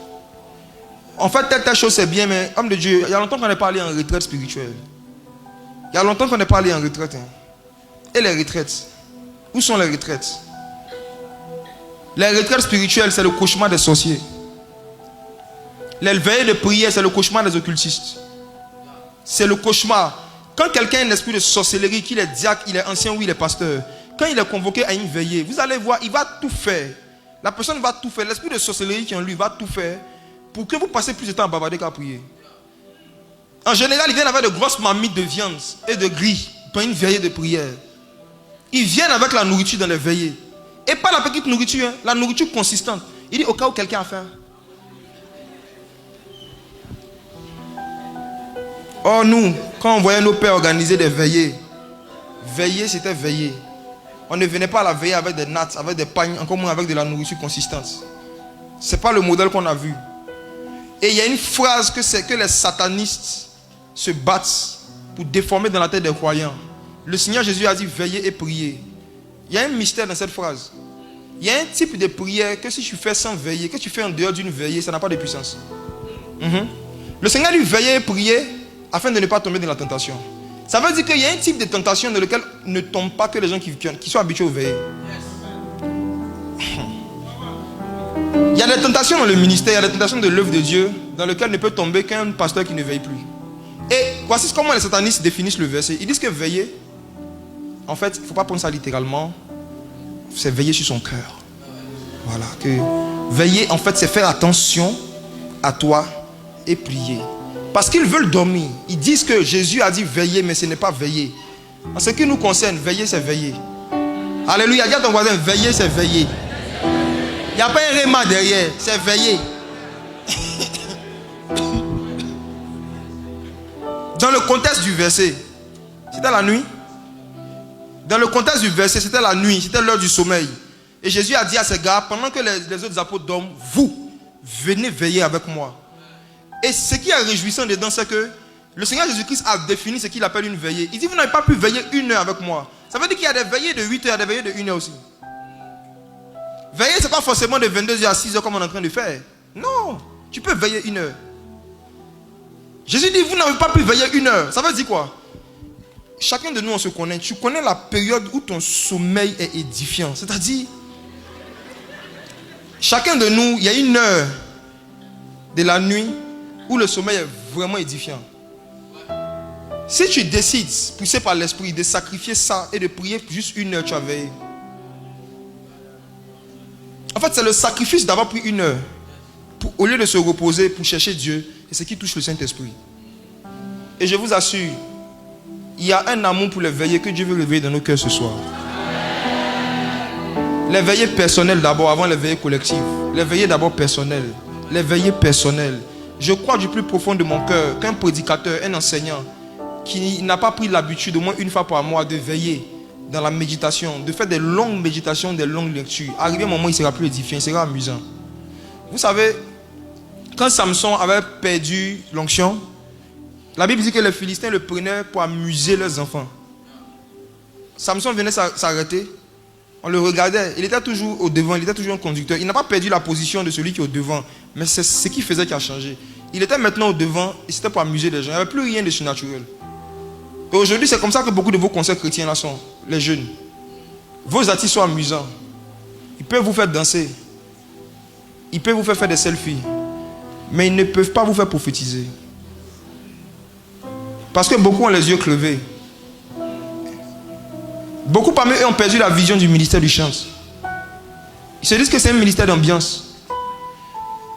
En fait, telle chose, c'est bien, mais homme de Dieu, il y a longtemps qu'on n'est pas allé en retraite spirituelle. Il y a longtemps qu'on n'est pas allé en retraite. Et les retraites? Où sont les retraites? Les retraites spirituelles, c'est le cauchemar des sorciers. Les veillées de prière, c'est le cauchemar des occultistes. C'est le cauchemar. Quand quelqu'un a un esprit de sorcellerie, qu'il est diacre, il est ancien ou il est pasteur, quand il est convoqué à une veillée, vous allez voir, il va tout faire. La personne va tout faire. L'esprit de sorcellerie qui est en lui va tout faire pour que vous passez plus de temps à bavarder qu'à prier. En général, ils viennent avec de grosses marmites de viande et de gris pour une veillée de prière. Ils viennent avec la nourriture dans les veillées. Et pas la petite nourriture, hein, la nourriture consistante. Il dit au cas où quelqu'un a faim. Or nous, quand on voyait nos pères organiser des veillées, veiller c'était veiller. On ne venait pas à la veillée avec des nattes, avec des pagnes, encore moins avec de la nourriture consistante. Ce n'est pas le modèle qu'on a vu. Et il y a une phrase que les satanistes se battent pour déformer dans la tête des croyants. Le Seigneur Jésus a dit veillez et priez. Il y a un mystère dans cette phrase. Il y a un type de prière que si tu fais sans veiller, que tu fais en dehors d'une veillée, ça n'a pas de puissance. Le Seigneur dit veillez et priez afin de ne pas tomber dans la tentation. Ça veut dire qu'il y a un type de tentation dans lequel ne tombent pas que les gens qui sont habitués au veillées. Il y a des tentations dans le ministère, il y a des tentations de l'œuvre de Dieu dans lequel ne peut tomber qu'un pasteur qui ne veille plus. Et voici comment les satanistes définissent le verset. Ils disent que veiller, en fait, il ne faut pas prendre ça littéralement, c'est veiller sur son cœur. Voilà, que veiller, en fait, c'est faire attention à toi et prier. Parce qu'ils veulent dormir. Ils disent que Jésus a dit veiller, mais ce n'est pas veiller. En ce qui nous concerne, veiller, c'est veiller. Alléluia, dis à ton voisin, veiller, c'est veiller. Il n'y a pas un réma derrière, c'est veiller. Dans le contexte du verset, c'était la nuit. Dans le contexte du verset, c'était la nuit, c'était l'heure du sommeil. Et Jésus a dit à ces gars, pendant que les autres apôtres dorment, vous, venez veiller avec moi. Et ce qui est réjouissant dedans, c'est que le Seigneur Jésus-Christ a défini ce qu'il appelle une veillée. Il dit, vous n'avez pas pu veiller 1 heure avec moi. Ça veut dire qu'il y a des veillées de 8 heures, des veillées de 1 heure aussi. Veiller, ce n'est pas forcément de 22 heures à 6 heures comme on est en train de faire. Non, tu peux veiller 1 heure. Jésus dit, vous n'avez pas pu veiller 1 heure. Ça veut dire quoi? Chacun de nous, on se connaît. Tu connais la période où ton sommeil est édifiant. C'est-à-dire, chacun de nous, il y a 1 heure de la nuit où le sommeil est vraiment édifiant. Si tu décides, poussé par l'esprit, de sacrifier ça et de prier juste 1 heure, tu vas veiller. En fait, c'est le sacrifice d'avoir pris 1 heure au lieu de se reposer pour chercher Dieu. Et ce qui touche le Saint-Esprit. Et je vous assure, il y a un amour pour les veillées que Dieu veut réveiller dans nos cœurs ce soir. Les veillées personnelles d'abord, avant les veillées collectives. Les veillées d'abord personnelles. Les veillées personnelles. Je crois du plus profond de mon cœur qu'un prédicateur, un enseignant, qui n'a pas pris l'habitude au moins 1 fois par mois de veiller dans la méditation, de faire des longues méditations, des longues lectures, arrivé un moment où il sera plus édifiant, il sera amusant. Vous savez, quand Samson avait perdu l'onction, la Bible dit que les Philistins le prenaient pour amuser leurs enfants. Samson venait s'arrêter, on le regardait, il était toujours au devant, il était toujours un conducteur. Il n'a pas perdu la position de celui qui est au devant, mais c'est ce qu'il faisait qui a changé. Il était maintenant au devant et c'était pour amuser les gens. Il n'y avait plus rien de surnaturel. Et aujourd'hui, c'est comme ça que beaucoup de vos concerts chrétiens là sont, les jeunes. Vos artistes sont amusants. Ils peuvent vous faire danser. Ils peuvent vous faire des selfies. Mais ils ne peuvent pas vous faire prophétiser. Parce que beaucoup ont les yeux crevés. Beaucoup parmi eux ont perdu la vision du ministère du chant. Ils se disent que c'est un ministère d'ambiance.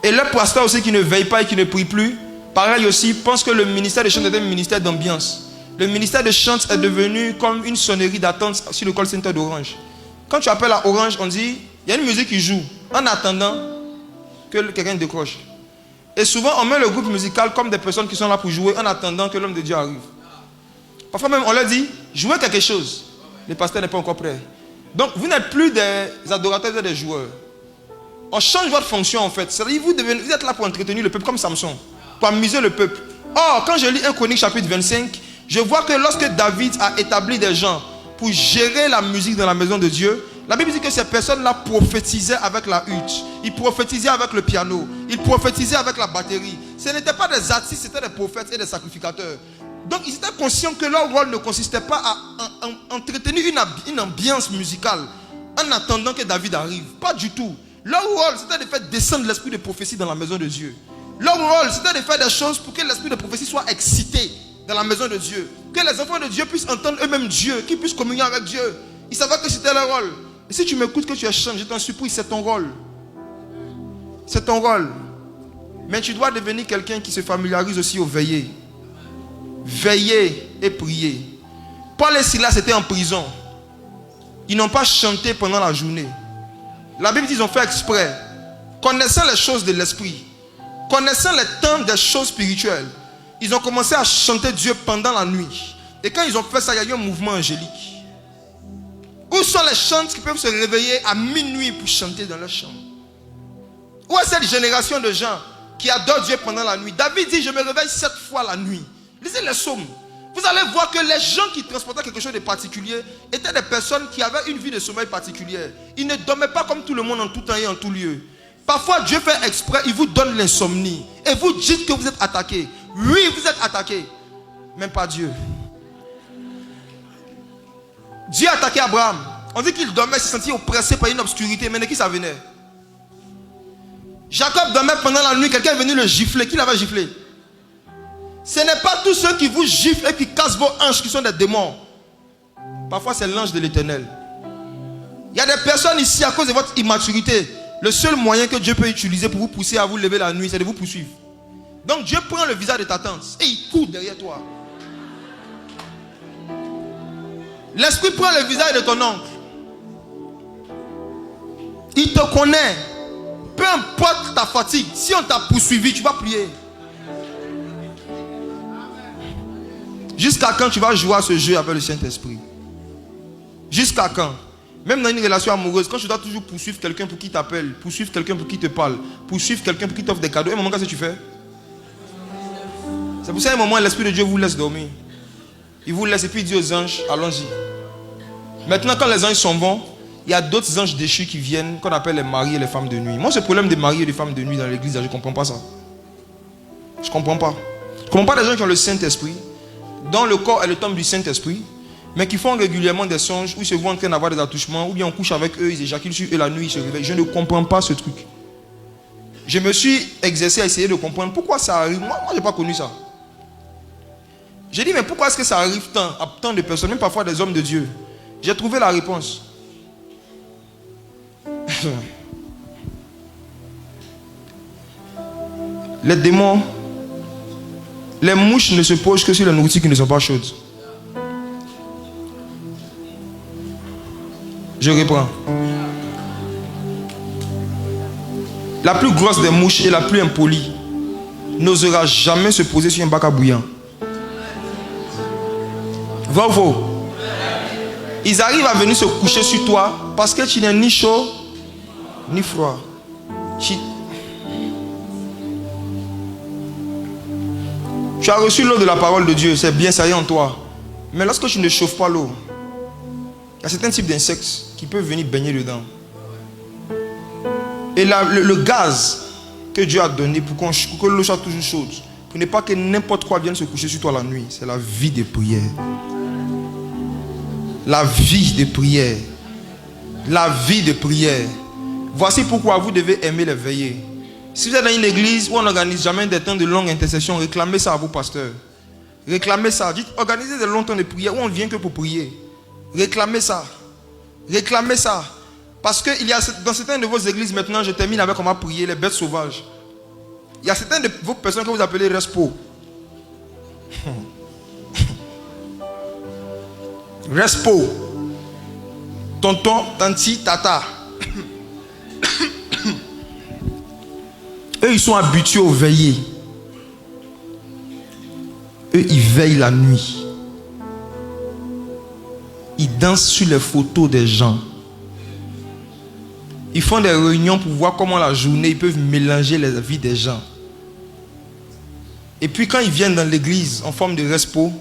Et leurs pasteurs aussi qui ne veillent pas et qui ne prient plus, pareil aussi, pensent que le ministère de chant est un ministère d'ambiance. Le ministère de chant est devenu comme une sonnerie d'attente sur le call center d'Orange. Quand tu appelles à Orange, on dit, il y a une musique qui joue en attendant que quelqu'un décroche. Et souvent, on met le groupe musical comme des personnes qui sont là pour jouer en attendant que l'homme de Dieu arrive. Parfois même, on leur dit, jouez quelque chose. Le pasteur n'est pas encore prêt. Donc, vous n'êtes plus des adorateurs, vous êtes des joueurs. On change votre fonction en fait. C'est-à-dire, vous êtes là pour entretenir le peuple comme Samson, pour amuser le peuple. Or, quand je lis 1 Chronique chapitre 25, je vois que lorsque David a établi des gens pour gérer la musique dans la maison de Dieu, la Bible dit que ces personnes-là prophétisaient avec la hutte. Ils prophétisaient avec le piano. Ils prophétisaient avec la batterie. Ce n'étaient pas des artistes, c'était des prophètes et des sacrificateurs. Donc ils étaient conscients que leur rôle ne consistait pas à entretenir une ambiance musicale en attendant que David arrive. Pas du tout. Leur rôle, c'était de faire descendre l'esprit de prophétie dans la maison de Dieu. Leur rôle, c'était de faire des choses pour que l'esprit de prophétie soit excité dans la maison de Dieu. Que les enfants de Dieu puissent entendre eux-mêmes Dieu, qu'ils puissent communier avec Dieu. Ils savaient que c'était leur rôle. Et si tu m'écoutes, que tu es changé, je t'en supplie, c'est ton rôle. C'est ton rôle. Mais tu dois devenir quelqu'un qui se familiarise aussi au veiller. Veiller et prier. Paul et Silas étaient en prison. Ils n'ont pas chanté pendant la journée. La Bible dit qu'ils ont fait exprès. Connaissant les choses de l'esprit, connaissant les temps des choses spirituelles, ils ont commencé à chanter Dieu pendant la nuit. Et quand ils ont fait ça, il y a eu un mouvement angélique. Où sont les chants qui peuvent se réveiller à minuit pour chanter dans leur chambre? Où est cette génération de gens qui adorent Dieu pendant la nuit? David dit, je me réveille 7 fois la nuit. Lisez les psaumes. Vous allez voir que les gens qui transportaient quelque chose de particulier étaient des personnes qui avaient une vie de sommeil particulière. Ils ne dormaient pas comme tout le monde en tout temps et en tout lieu. Parfois Dieu fait exprès, il vous donne l'insomnie. Et vous dites que vous êtes attaqué. Oui, vous êtes attaqué. Même pas Dieu. Dieu a attaqué Abraham. On dit qu'il dormait, il se sentit oppressé par une obscurité. Mais de qui ça venait? Jacob dormait pendant la nuit, quelqu'un est venu le gifler. Qui l'avait giflé? Ce n'est pas tous ceux qui vous giflent et qui cassent vos hanches qui sont des démons. Parfois c'est l'ange de l'Éternel. Il y a des personnes ici, à cause de votre immaturité, le seul moyen que Dieu peut utiliser pour vous pousser à vous lever la nuit, c'est de vous poursuivre. Donc Dieu prend le visage de ta tante et il court derrière toi. L'esprit prend le visage de ton oncle. Il te connaît. Peu importe ta fatigue, si on t'a poursuivi, tu vas prier. Jusqu'à quand tu vas jouer à ce jeu avec le Saint-Esprit? Jusqu'à quand? Même dans une relation amoureuse, quand tu dois toujours poursuivre quelqu'un pour qui t'appelle, poursuivre quelqu'un pour qui te parle, poursuivre quelqu'un pour qui t'offre des cadeaux, à un moment, qu'est-ce que tu fais? C'est pour ça qu'à un moment, l'Esprit de Dieu vous laisse dormir. Il vous laisse et puis il dit aux anges, allons-y. Maintenant, quand les anges s'en vont, il y a d'autres anges déchus qui viennent, qu'on appelle les maris et les femmes de nuit. Moi, ce problème des maris et des femmes de nuit dans l'église, je ne comprends pas ça. Je ne comprends pas. Je ne comprends pas des gens qui ont le Saint-Esprit, dont le corps est le temple du Saint-Esprit, mais qui font régulièrement des songes où ils se voient en train d'avoir des attouchements, ou bien on couche avec eux, ils éjaculent sur eux la nuit, ils se réveillent. Je ne comprends pas ce truc. Je me suis exercé à essayer de comprendre pourquoi ça arrive. Moi je n'ai pas connu ça. J'ai dit, mais pourquoi est-ce que ça arrive à tant de personnes, même parfois des hommes de Dieu? J'ai trouvé la réponse. Les démons, les mouches ne se posent que sur les nourritures qui ne sont pas chaudes. Je reprends. La plus grosse des mouches et la plus impolie n'osera jamais se poser sur un bac à bouillant. Va ou faux? Ils arrivent à venir se coucher sur toi parce que tu n'es ni chaud ni froid. Tu as reçu l'eau de la parole de Dieu, c'est bien, ça y est en toi. Mais lorsque tu ne chauffes pas l'eau, il y a certains types d'insectes qui peuvent venir baigner dedans. Et le gaz que Dieu a donné pour que l'eau soit toujours chaude, pour ne pas que n'importe quoi vienne se coucher sur toi la nuit, c'est la vie de prière. La vie de prière. La vie de prière. Voici pourquoi vous devez aimer les veillées. Si vous êtes dans une église où on n'organise jamais des temps de longue intercession, réclamez ça à vos pasteurs. Réclamez ça. Dites, organisez des longs temps de prière où on ne vient que pour prier. Réclamez ça. Réclamez ça. Parce qu'il y a dans certaines de vos églises maintenant, je termine avec comment prier les bêtes sauvages. Il y a certaines de vos personnes que vous appelez respo. Respo. Tonton, tanti, tata. Eux, ils sont habitués aux veillées. Eux, ils veillent la nuit. Ils dansent sur les photos des gens. Ils font des réunions pour voir comment la journée, ils peuvent mélanger les vies des gens. Et puis quand ils viennent dans l'église en forme de respo,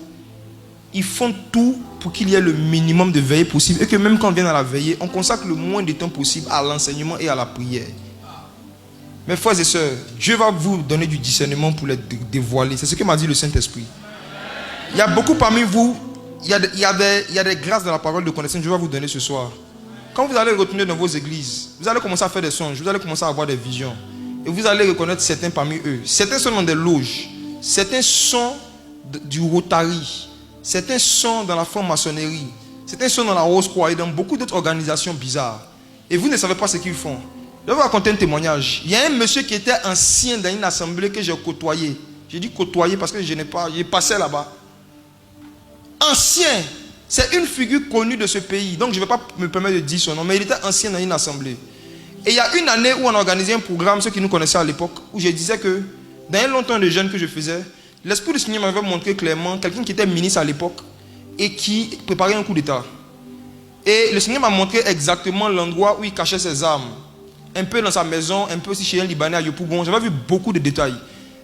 ils font tout pour qu'il y ait le minimum de veillée possible. Et que même quand on vient à la veillée, on consacre le moins de temps possible à l'enseignement et à la prière. Mes frères et sœurs, Dieu va vous donner du discernement pour les dévoiler. C'est ce que m'a dit le Saint-Esprit. Il y a beaucoup parmi vous, il y a des grâces dans la parole de connaissance que Dieu va vous donner ce soir. Quand vous allez retourner dans vos églises, vous allez commencer à faire des songes, vous allez commencer à avoir des visions. Et vous allez reconnaître certains parmi eux. Certains sont dans des loges, certains sont du Rotary, certains sont dans la franc-maçonnerie, certains sont dans la Rose-Croix et dans beaucoup d'autres organisations bizarres. Et vous ne savez pas ce qu'ils font. Je vais vous raconter un témoignage. Il y a un monsieur qui était ancien dans une assemblée que j'ai côtoyé. J'ai dit côtoyer parce que je n'ai pas, j'ai passé là-bas. Ancien, c'est une figure connue de ce pays. Donc je ne vais pas me permettre de dire son nom, mais il était ancien dans une assemblée. Et il y a une année où on a organisé un programme, ceux qui nous connaissaient à l'époque, où je disais que dans un long temps de jeûne que je faisais, l'Esprit du Seigneur m'avait montré clairement quelqu'un qui était ministre à l'époque et qui préparait un coup d'État. Et le Seigneur m'a montré exactement l'endroit où il cachait ses armes. Un peu dans sa maison, un peu aussi chez un Libanais à Yopougon. J'avais vu beaucoup de détails.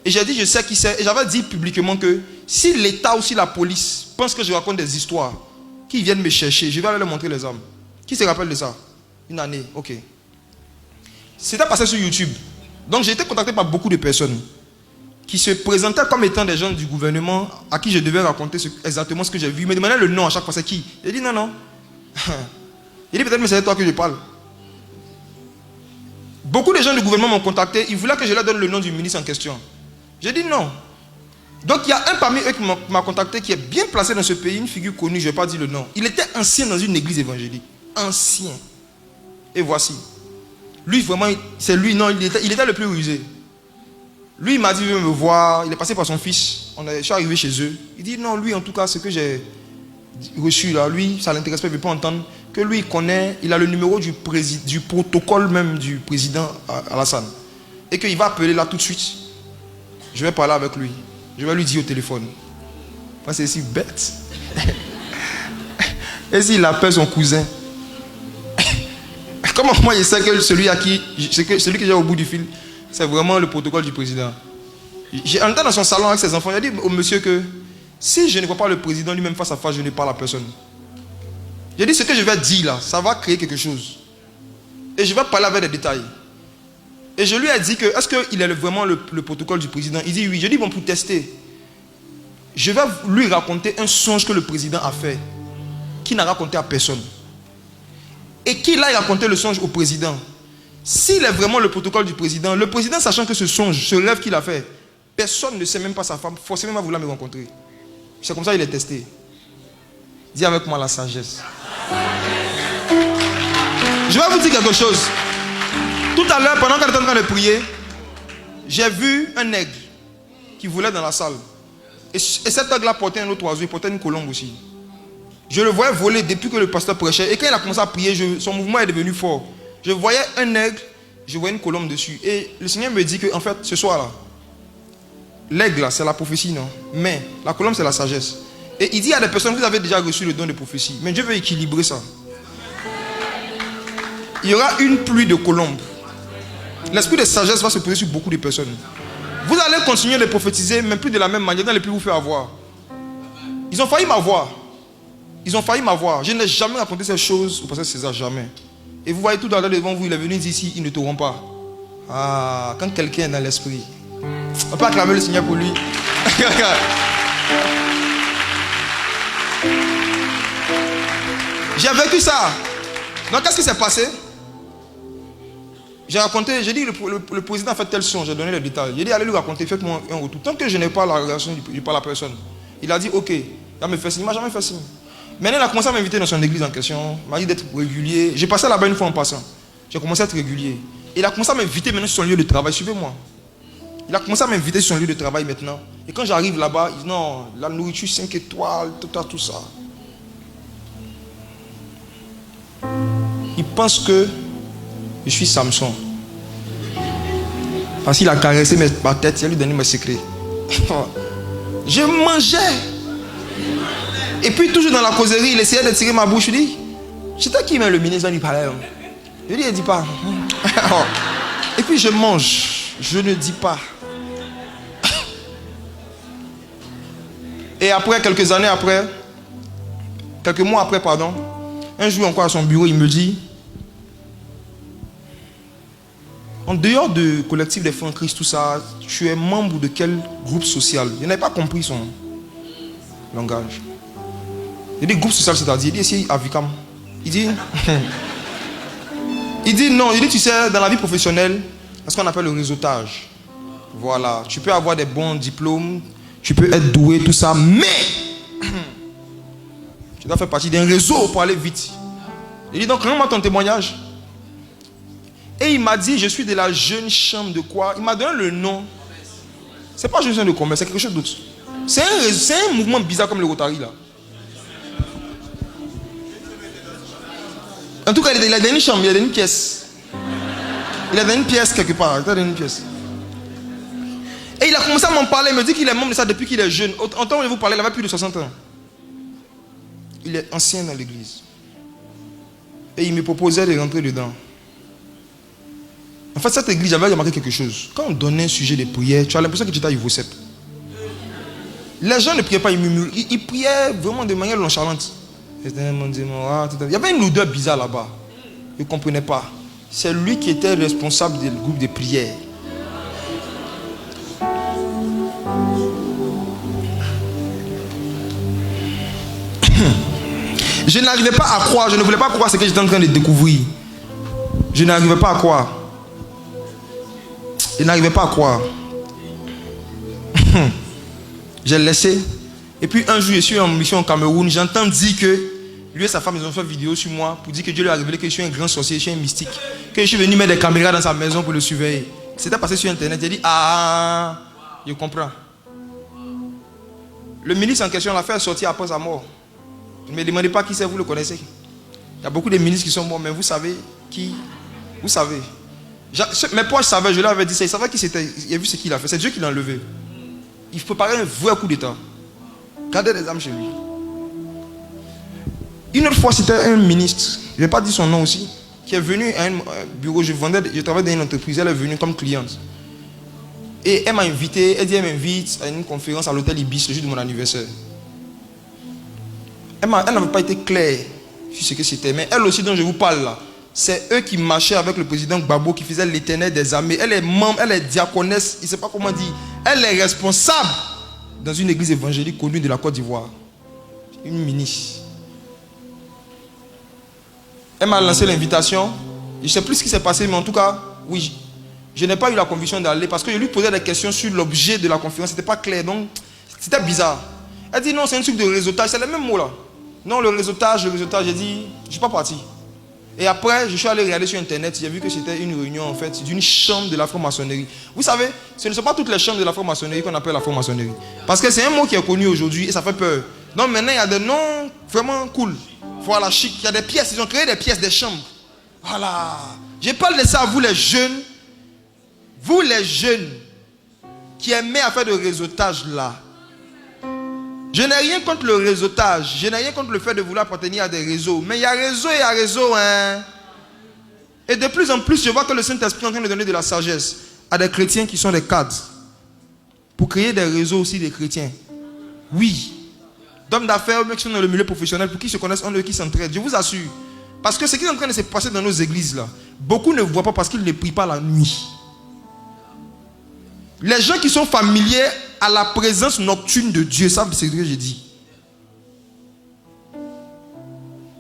Et j'ai dit, je sais qui c'est. Et j'avais dit publiquement que si l'État ou si la police pense que je raconte des histoires, qu'ils viennent me chercher, je vais aller leur montrer les armes. Qui se rappelle de ça? Une année, ok. C'était passé sur YouTube. Donc j'ai été contacté par beaucoup de personnes qui se présentaient comme étant des gens du gouvernement à qui je devais raconter exactement ce que j'ai vu. Ils me demandaient le nom à chaque fois, c'est qui? J'ai dit non. Il dit peut-être, mais c'est toi que je parle. Beaucoup de gens du gouvernement m'ont contacté, ils voulaient que je leur donne le nom du ministre en question. J'ai dit non. Donc il y a un parmi eux qui m'a contacté qui est bien placé dans ce pays, une figure connue, je ne vais pas dire le nom. Il était ancien dans une église évangélique. Ancien. Et voici. Lui vraiment, c'est lui, non, il était le plus rusé. Lui il m'a dit, il veut me voir, il est passé par son fils. Je suis arrivé chez eux. Il dit non, lui en tout cas, ce que j'ai reçu là, lui, ça ne l'intéresse pas, il ne veut pas entendre. Que lui il connaît, il a le numéro du protocole même du président Alassane. Et qu'il va appeler là tout de suite. Je vais parler avec lui. Je vais lui dire au téléphone. Moi c'est si bête. Et s'il appelle son cousin. Comment moi je sais que celui que j'ai au bout du fil, c'est vraiment le protocole du président. J'ai entendu dans son salon avec ses enfants, il a dit au monsieur que si je ne vois pas le président lui-même face à face, je ne parle à personne. J'ai dit ce que je vais dire là, ça va créer quelque chose. Et je vais parler avec des détails. Et je lui ai dit que, est-ce qu'il est vraiment le protocole du président? Il dit oui. Je dis bon, pour tester, je vais lui raconter un songe que le président a fait, qu'il n'a raconté à personne. Et qu'il a raconté le songe au président. S'il est vraiment le protocole du président, le président sachant que ce songe, ce rêve qu'il a fait, personne ne sait même pas sa femme, forcément va vouloir me rencontrer. C'est comme ça qu'il est testé. Dis avec moi la sagesse. Je vais vous dire quelque chose. Tout à l'heure, pendant qu'on était en train de prier, j'ai vu un aigle qui volait dans la salle. Et cet aigle-là portait un autre oiseau, il portait une colombe aussi. Je le voyais voler depuis que le pasteur prêchait. Et quand il a commencé à prier, son mouvement est devenu fort. Je voyais un aigle, je voyais une colombe dessus. Et le Seigneur me dit que, en fait, ce soir-là, l'aigle, c'est la prophétie, non? Mais la colombe, c'est la sagesse. Et il dit à des personnes, vous avez déjà reçu le don de prophétie. Mais Dieu veut équilibrer ça. Il y aura une pluie de colombes. L'esprit de sagesse va se poser sur beaucoup de personnes. Vous allez continuer de prophétiser, mais plus de la même manière, vous n'allez plus vous faire avoir. Ils ont failli m'avoir. Ils ont failli m'avoir. Je n'ai jamais raconté ces choses au pasteur César, jamais. Et vous voyez tout dans le devant vous, il est venu ici, ils ne t'auront pas. Ah, quand quelqu'un est dans l'esprit, on peut acclamer le Seigneur pour lui. J'ai vécu ça. Donc qu'est-ce qui s'est passé? J'ai raconté, j'ai dit le président a fait tel son, j'ai donné les détails. J'ai dit allez lui raconter, faites-moi un retour. Tant que je n'ai pas la relation, je ne parle à personne. Il a dit ok, il va me faire signe, il ne m'a jamais fait signe. Maintenant il a commencé à m'inviter dans son église en question, il m'a dit d'être régulier. J'ai passé là-bas une fois en passant. J'ai commencé à être régulier. Il a commencé à m'inviter maintenant sur son lieu de travail, suivez-moi. Il a commencé à m'inviter sur son lieu de travail maintenant. Et quand j'arrive là-bas, il dit non, la nourriture 5 étoiles, tout ça. Il pense que je suis Samson. Parce qu'il a caressé ma tête, il a lui donné mes secrets. Je mangeais. Et puis toujours dans la causerie, il essayait de tirer ma bouche. Je lui dis, c'était qui même le ministre, il parlait. Je lui dis, il ne dit pas. Et puis je mange, je ne dis pas. Et après, quelques années après, quelques mois après, pardon, un jour encore à son bureau, il me dit, en dehors du collectif des frères en Christ, tout ça, tu es membre de quel groupe social? Je n'avais pas compris son langage. Il dit groupe social, c'est-à-dire, il dit ici à Vicam. Il dit non, il dit tu sais, dans la vie professionnelle, c'est ce qu'on appelle le réseautage. Voilà, tu peux avoir des bons diplômes, tu peux être doué, tout ça, mais tu dois faire partie d'un réseau pour aller vite. Il dit donc, rends-moi ton témoignage. Et il m'a dit, je suis de la jeune chambre de quoi? Il m'a donné le nom. C'est pas jeune chambre de commerce, c'est quelque chose d'autre. C'est un mouvement bizarre comme le Rotary là. En tout cas, il a donné une chambre, il a donné une pièce. Il a donné une pièce quelque part. Il a donné une pièce. Et il a commencé à m'en parler. Il me dit qu'il est membre de ça depuis qu'il est jeune. En temps où je vous parlais, il avait plus de 60 ans. Il est ancien dans l'église. Et il me proposait de rentrer dedans. En fait, cette église, j'avais remarqué quelque chose. Quand on donnait un sujet de prière, tu as l'impression que tu étais à Ivosep. Les gens ne priaient pas, ils murmuraient. Ils priaient vraiment de manière nonchalante. Il y avait une odeur bizarre là-bas. Je ne comprenais pas. C'est lui qui était responsable du groupe de prière. Je n'arrivais pas à croire, je ne voulais pas croire ce que j'étais en train de découvrir. Je n'arrivais pas à croire. Je n'arrivais pas à croire. J'ai laissé. Et puis un jour, je suis en mission au Cameroun. J'entends dire que lui et sa femme, ils ont fait une vidéo sur moi pour dire que Dieu lui a révélé que je suis un grand sorcier, je suis un mystique. Que je suis venu mettre des caméras dans sa maison pour le surveiller. C'était passé sur internet. J'ai dit, ah, je comprends. Le ministre en question l'a fait sortir après sa mort. Ne me demandez pas qui c'est, vous le connaissez. Il y a beaucoup de ministres qui sont morts, mais vous savez qui? Vous savez. Mes proches savaient, je leur avais dit ça. Ils savaient qui c'était. Il a vu ce qu'il a fait. C'est Dieu qui l'a enlevé. Il préparait un vrai coup d'état. Gardez des âmes chez lui. Une autre fois, c'était un ministre. Je ne vais pas dire son nom aussi. qui est venue à un bureau. Je travaillais dans une entreprise. Elle est venue comme cliente. Et elle m'a invité. Elle dit elle m'invite à une conférence à l'hôtel Ibis le jour de mon anniversaire. Elle n'avait pas été claire sur ce que c'était. Mais elle aussi dont je vous parle là, c'est eux qui marchaient avec le président Gbagbo qui faisait l'éternel des armées. Elle est membre, elle est diaconesse, il ne sait pas comment dire. Elle est responsable dans une église évangélique connue de la Côte d'Ivoire. Une ministre. Elle m'a lancé l'invitation. Je ne sais plus ce qui s'est passé, mais en tout cas, oui, je n'ai pas eu la conviction d'aller parce que je lui posais des questions sur l'objet de la conférence. Ce n'était pas clair, donc c'était bizarre. Elle dit non, c'est un truc de réseautage, c'est le même mot là. Non, le réseautage, j'ai dit, je ne suis pas parti. Et après, je suis allé regarder sur internet, j'ai vu que c'était une réunion en fait d'une chambre de la franc-maçonnerie. Vous savez, ce ne sont pas toutes les chambres de la franc-maçonnerie qu'on appelle la franc-maçonnerie. Parce que c'est un mot qui est connu aujourd'hui et ça fait peur. Donc maintenant, il y a des noms vraiment cool. Voilà, chic. Il y a des pièces, ils ont créé des pièces, des chambres. Voilà. Je parle de ça à vous les jeunes. Vous les jeunes qui aimez à faire de réseautage là. Je n'ai rien contre le réseautage. Je n'ai rien contre le fait de vouloir appartenir à des réseaux. Mais il y a réseau et il y a réseau. Hein. Et de plus en plus, je vois que le Saint-Esprit est en train de donner de la sagesse à des chrétiens qui sont des cadres. Pour créer des réseaux aussi des chrétiens. Oui. D'hommes d'affaires, qui sont dans le milieu professionnel, pour qu'ils se connaissent en eux, qui s'entraident. Je vous assure. Parce que ce qui est en train de se passer dans nos églises là, beaucoup ne voient pas parce qu'ils ne prient pas la nuit. Les gens qui sont familiers à la présence nocturne de Dieu savent ce que j'ai dit.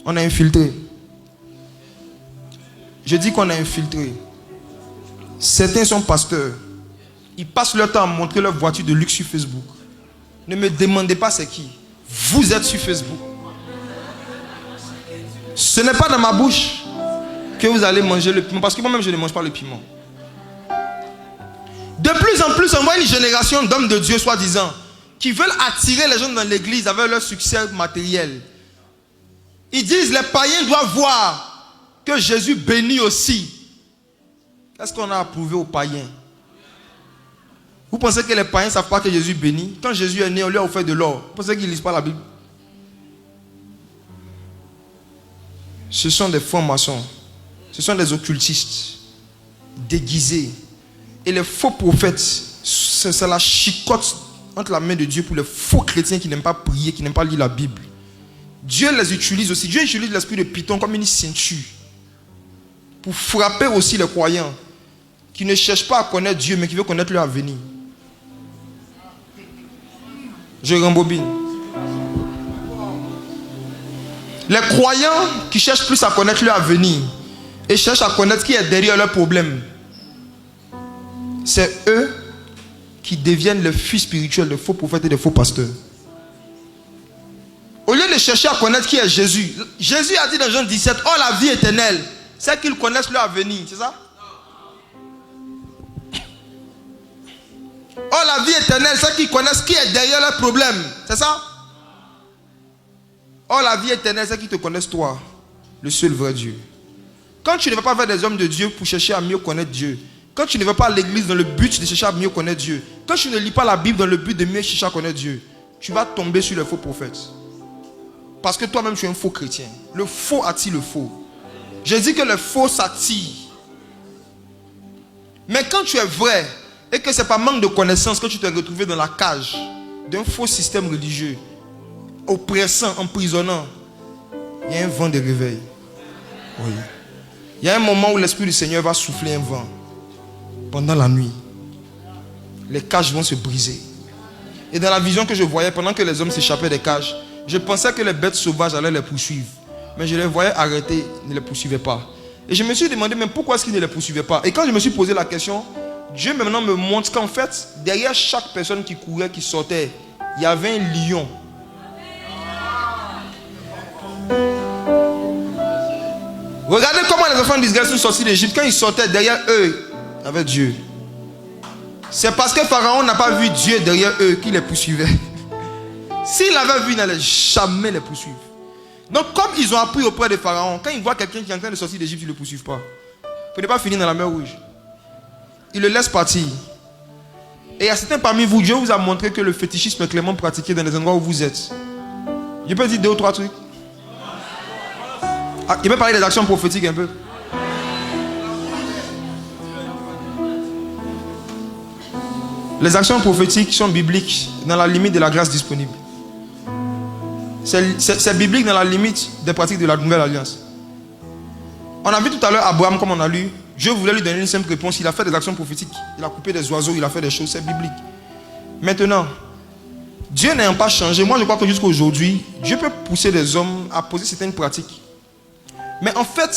On a infiltré. Je dis qu'on a infiltré. Certains sont pasteurs. Ils passent leur temps à montrer leur voiture de luxe sur Facebook. Ne me demandez pas c'est qui. Vous êtes sur Facebook. Ce n'est pas dans ma bouche que vous allez manger le piment. Parce que moi-même je ne mange pas le piment. De plus en plus, on voit une génération d'hommes de Dieu, soi-disant, qui veulent attirer les gens dans l'église avec leur succès matériel. Ils disent, les païens doivent voir que Jésus bénit aussi. Qu'est-ce qu'on a approuvé aux païens? Vous pensez que les païens ne savent pas que Jésus bénit? Quand Jésus est né, on lui a offert de l'or. Vous pensez qu'ils ne lisent pas la Bible? Ce sont des francs-maçons. Ce sont des occultistes déguisés. Et les faux prophètes, c'est la chicotte entre la main de Dieu pour les faux chrétiens qui n'aiment pas prier, qui n'aiment pas lire la Bible. Dieu les utilise aussi. Dieu utilise l'esprit de Python comme une ceinture pour frapper aussi les croyants qui ne cherchent pas à connaître Dieu mais qui veulent connaître leur avenir. Je rembobine. Les croyants qui cherchent plus à connaître leur avenir et cherchent à connaître qui est derrière leurs problèmes, c'est eux qui deviennent les fils spirituels de faux prophètes et de faux pasteurs. Au lieu de chercher à connaître qui est Jésus, Jésus a dit dans Jean 17, oh la vie éternelle, c'est qu'ils connaissent leur avenir, c'est ça? Oh la vie éternelle, c'est qu'ils connaissent qui est derrière leurs problèmes, c'est ça? Oh la vie éternelle, c'est qu'ils te connaissent toi, le seul vrai Dieu. Quand tu ne vas pas vers des hommes de Dieu pour chercher à mieux connaître Dieu, quand tu ne vas pas à l'église dans le but de chercher à mieux connaître Dieu, quand tu ne lis pas la Bible dans le but de mieux chercher à connaître Dieu, tu vas tomber sur les faux prophètes. Parce que toi-même tu es un faux chrétien. Le faux attire le faux. Je dis que le faux s'attire. Mais quand tu es vrai et que ce n'est pas manque de connaissance que tu t'es retrouvé dans la cage d'un faux système religieux, oppressant, emprisonnant, il y a un vent de réveil. Oui. Il y a un moment où l'Esprit du Seigneur va souffler un vent. Pendant la nuit, les cages vont se briser. Et dans la vision que je voyais, pendant que les hommes s'échappaient des cages, je pensais que les bêtes sauvages allaient les poursuivre. Mais je les voyais arrêter, ils ne les poursuivaient pas. Et je me suis demandé, mais pourquoi est-ce qu'ils ne les poursuivaient pas? Et quand je me suis posé la question, Dieu maintenant me montre qu'en fait, derrière chaque personne qui courait, qui sortait, il y avait un lion. Regardez comment les enfants d'Israël sont sortis d'Égypte. Quand ils sortaient, derrière eux, il y avait Dieu. C'est parce que Pharaon n'a pas vu Dieu derrière eux qu'il les poursuivait. S'il l'avait vu, il n'allait jamais les poursuivre. Donc comme ils ont appris auprès de Pharaon, quand ils voient quelqu'un qui est en train de sortir d'Égypte, ils ne le poursuivent pas. Il ne faut pas finir dans la mer Rouge. Ils le laissent partir. Et il y a certains parmi vous, Dieu vous a montré que le fétichisme est clairement pratiqué dans les endroits où vous êtes. Je peux dire 2 ou 3 trucs. Ah, il peut parler des actions prophétiques un peu. Les actions prophétiques sont bibliques dans la limite de la grâce disponible. C'est biblique dans la limite des pratiques de la nouvelle alliance. On a vu tout à l'heure Abraham, comme on a lu. Dieu voulait lui donner une simple réponse. Il a fait des actions prophétiques. Il a coupé des oiseaux, il a fait des choses. C'est biblique. Maintenant, Dieu n'ayant pas changé, moi je crois que jusqu'à aujourd'hui, Dieu peut pousser des hommes à poser certaines pratiques. Mais en fait,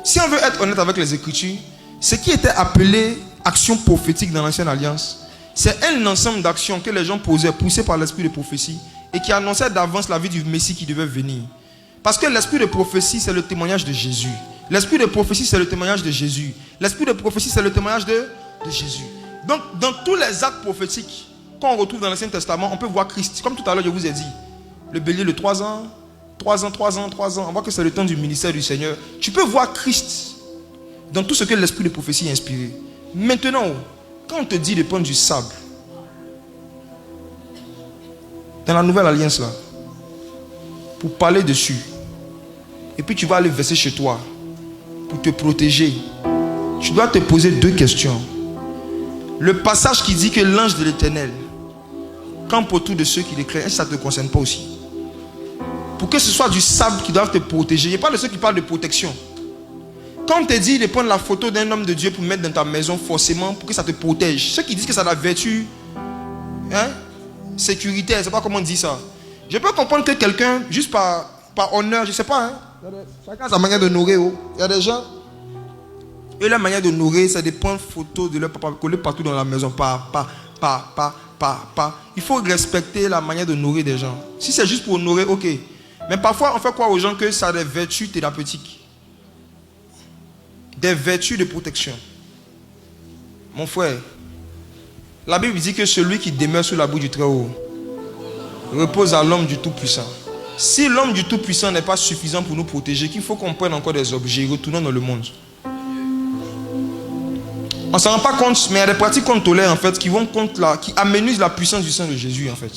si on veut être honnête avec les Écritures, ce qui était appelé action prophétique dans l'ancienne alliance, c'est un ensemble d'actions que les gens posaient, poussés par l'esprit de prophétie, et qui annonçaient d'avance la vie du Messie qui devait venir. Parce que l'esprit de prophétie, c'est le témoignage de Jésus. L'esprit de prophétie, c'est le témoignage de Jésus. L'esprit de prophétie, c'est le témoignage de Jésus. Donc, dans tous les actes prophétiques qu'on retrouve dans l'Ancien Testament, on peut voir Christ. Comme tout à l'heure, je vous ai dit, le bélier de 3 ans, 3 ans, 3 ans, 3 ans. On voit que c'est le temps du ministère du Seigneur. Tu peux voir Christ dans tout ce que l'esprit de prophétie a inspiré. Maintenant, quand on te dit de prendre du sable, dans la nouvelle alliance là, pour parler dessus, et puis tu vas aller verser chez toi, pour te protéger, tu dois te poser 2 questions. Le passage qui dit que l'ange de l'Éternel campe autour de ceux qui les craignent, ça ne te concerne pas aussi? Pour que ce soit du sable qui doit te protéger. Il n'y a pas de ceux qui parlent de protection. Quand on te dit de prendre la photo d'un homme de Dieu pour mettre dans ta maison, forcément, pour que ça te protège. Ceux qui disent que ça a la vertu sécuritaire, je ne sais pas comment on dit ça. Je peux comprendre que quelqu'un, juste par honneur, je ne sais pas, chacun a sa manière de nourrir. Il y a des gens, et leur manière de nourrir, c'est de prendre photo de leur papa, coller partout dans la maison. Il faut respecter la manière de nourrir des gens. Si c'est juste pour nourrir, ok. Mais parfois, on fait croire aux gens que ça a des vertus thérapeutiques. Des vertus de protection. Mon frère, la Bible dit que celui qui demeure sous l'abri du Très-Haut repose à l'homme du Tout-Puissant. Si l'homme du Tout-Puissant n'est pas suffisant pour nous protéger, qu'il faut qu'on prenne encore des objets, retournons dans le monde. On ne s'en rend pas compte, mais il y a des pratiques qu'on tolère en fait, qui vont contre qui amenuisent la puissance du sang de Jésus en fait.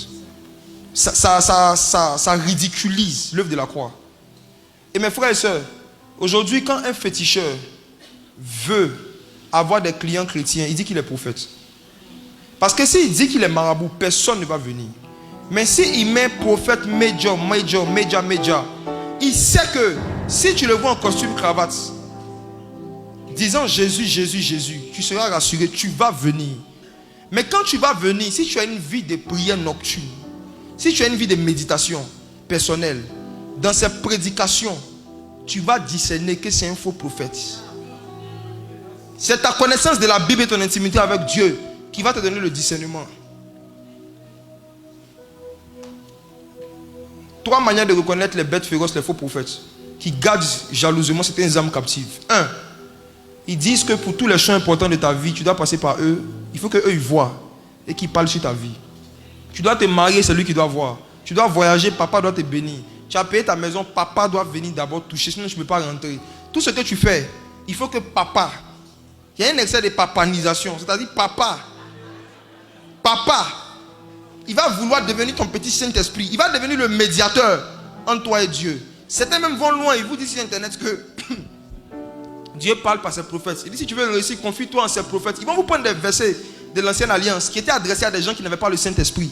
Ça ridiculise l'œuvre de la croix. Et mes frères et sœurs, aujourd'hui quand un féticheur veut avoir des clients chrétiens, il dit qu'il est prophète. Parce que s'il dit qu'il est marabout, personne ne va venir. Mais s'il met prophète major, il sait que si tu le vois en costume cravate, disant Jésus, Jésus, Jésus, tu seras rassuré, tu vas venir. Mais quand tu vas venir, si tu as une vie de prière nocturne, si tu as une vie de méditation personnelle, dans ces prédications, tu vas discerner que c'est un faux prophète. C'est ta connaissance de la Bible et ton intimité avec Dieu qui va te donner le discernement. 3 manières de reconnaître les bêtes féroces, les faux prophètes, qui gardent jalousement certaines âmes captives. 1. Ils disent que pour tous les champs importants de ta vie, tu dois passer par eux. Il faut qu'eux ils voient et qu'ils parlent sur ta vie. Tu dois te marier, c'est lui qui doit voir. Tu dois voyager, papa doit te bénir. Tu as payé ta maison, papa doit venir d'abord toucher, sinon je ne peux pas rentrer. Tout ce que tu fais, il faut que papa, il y a un excès de papanisation, c'est-à-dire papa, il va vouloir devenir ton petit Saint-Esprit. Il va devenir le médiateur entre toi et Dieu. Certains même vont loin, ils vous disent sur internet que Dieu parle par ses prophètes. Il dit si tu veux réussir, confie-toi en ses prophètes. Ils vont vous prendre des versets de l'ancienne alliance qui étaient adressés à des gens qui n'avaient pas le Saint-Esprit.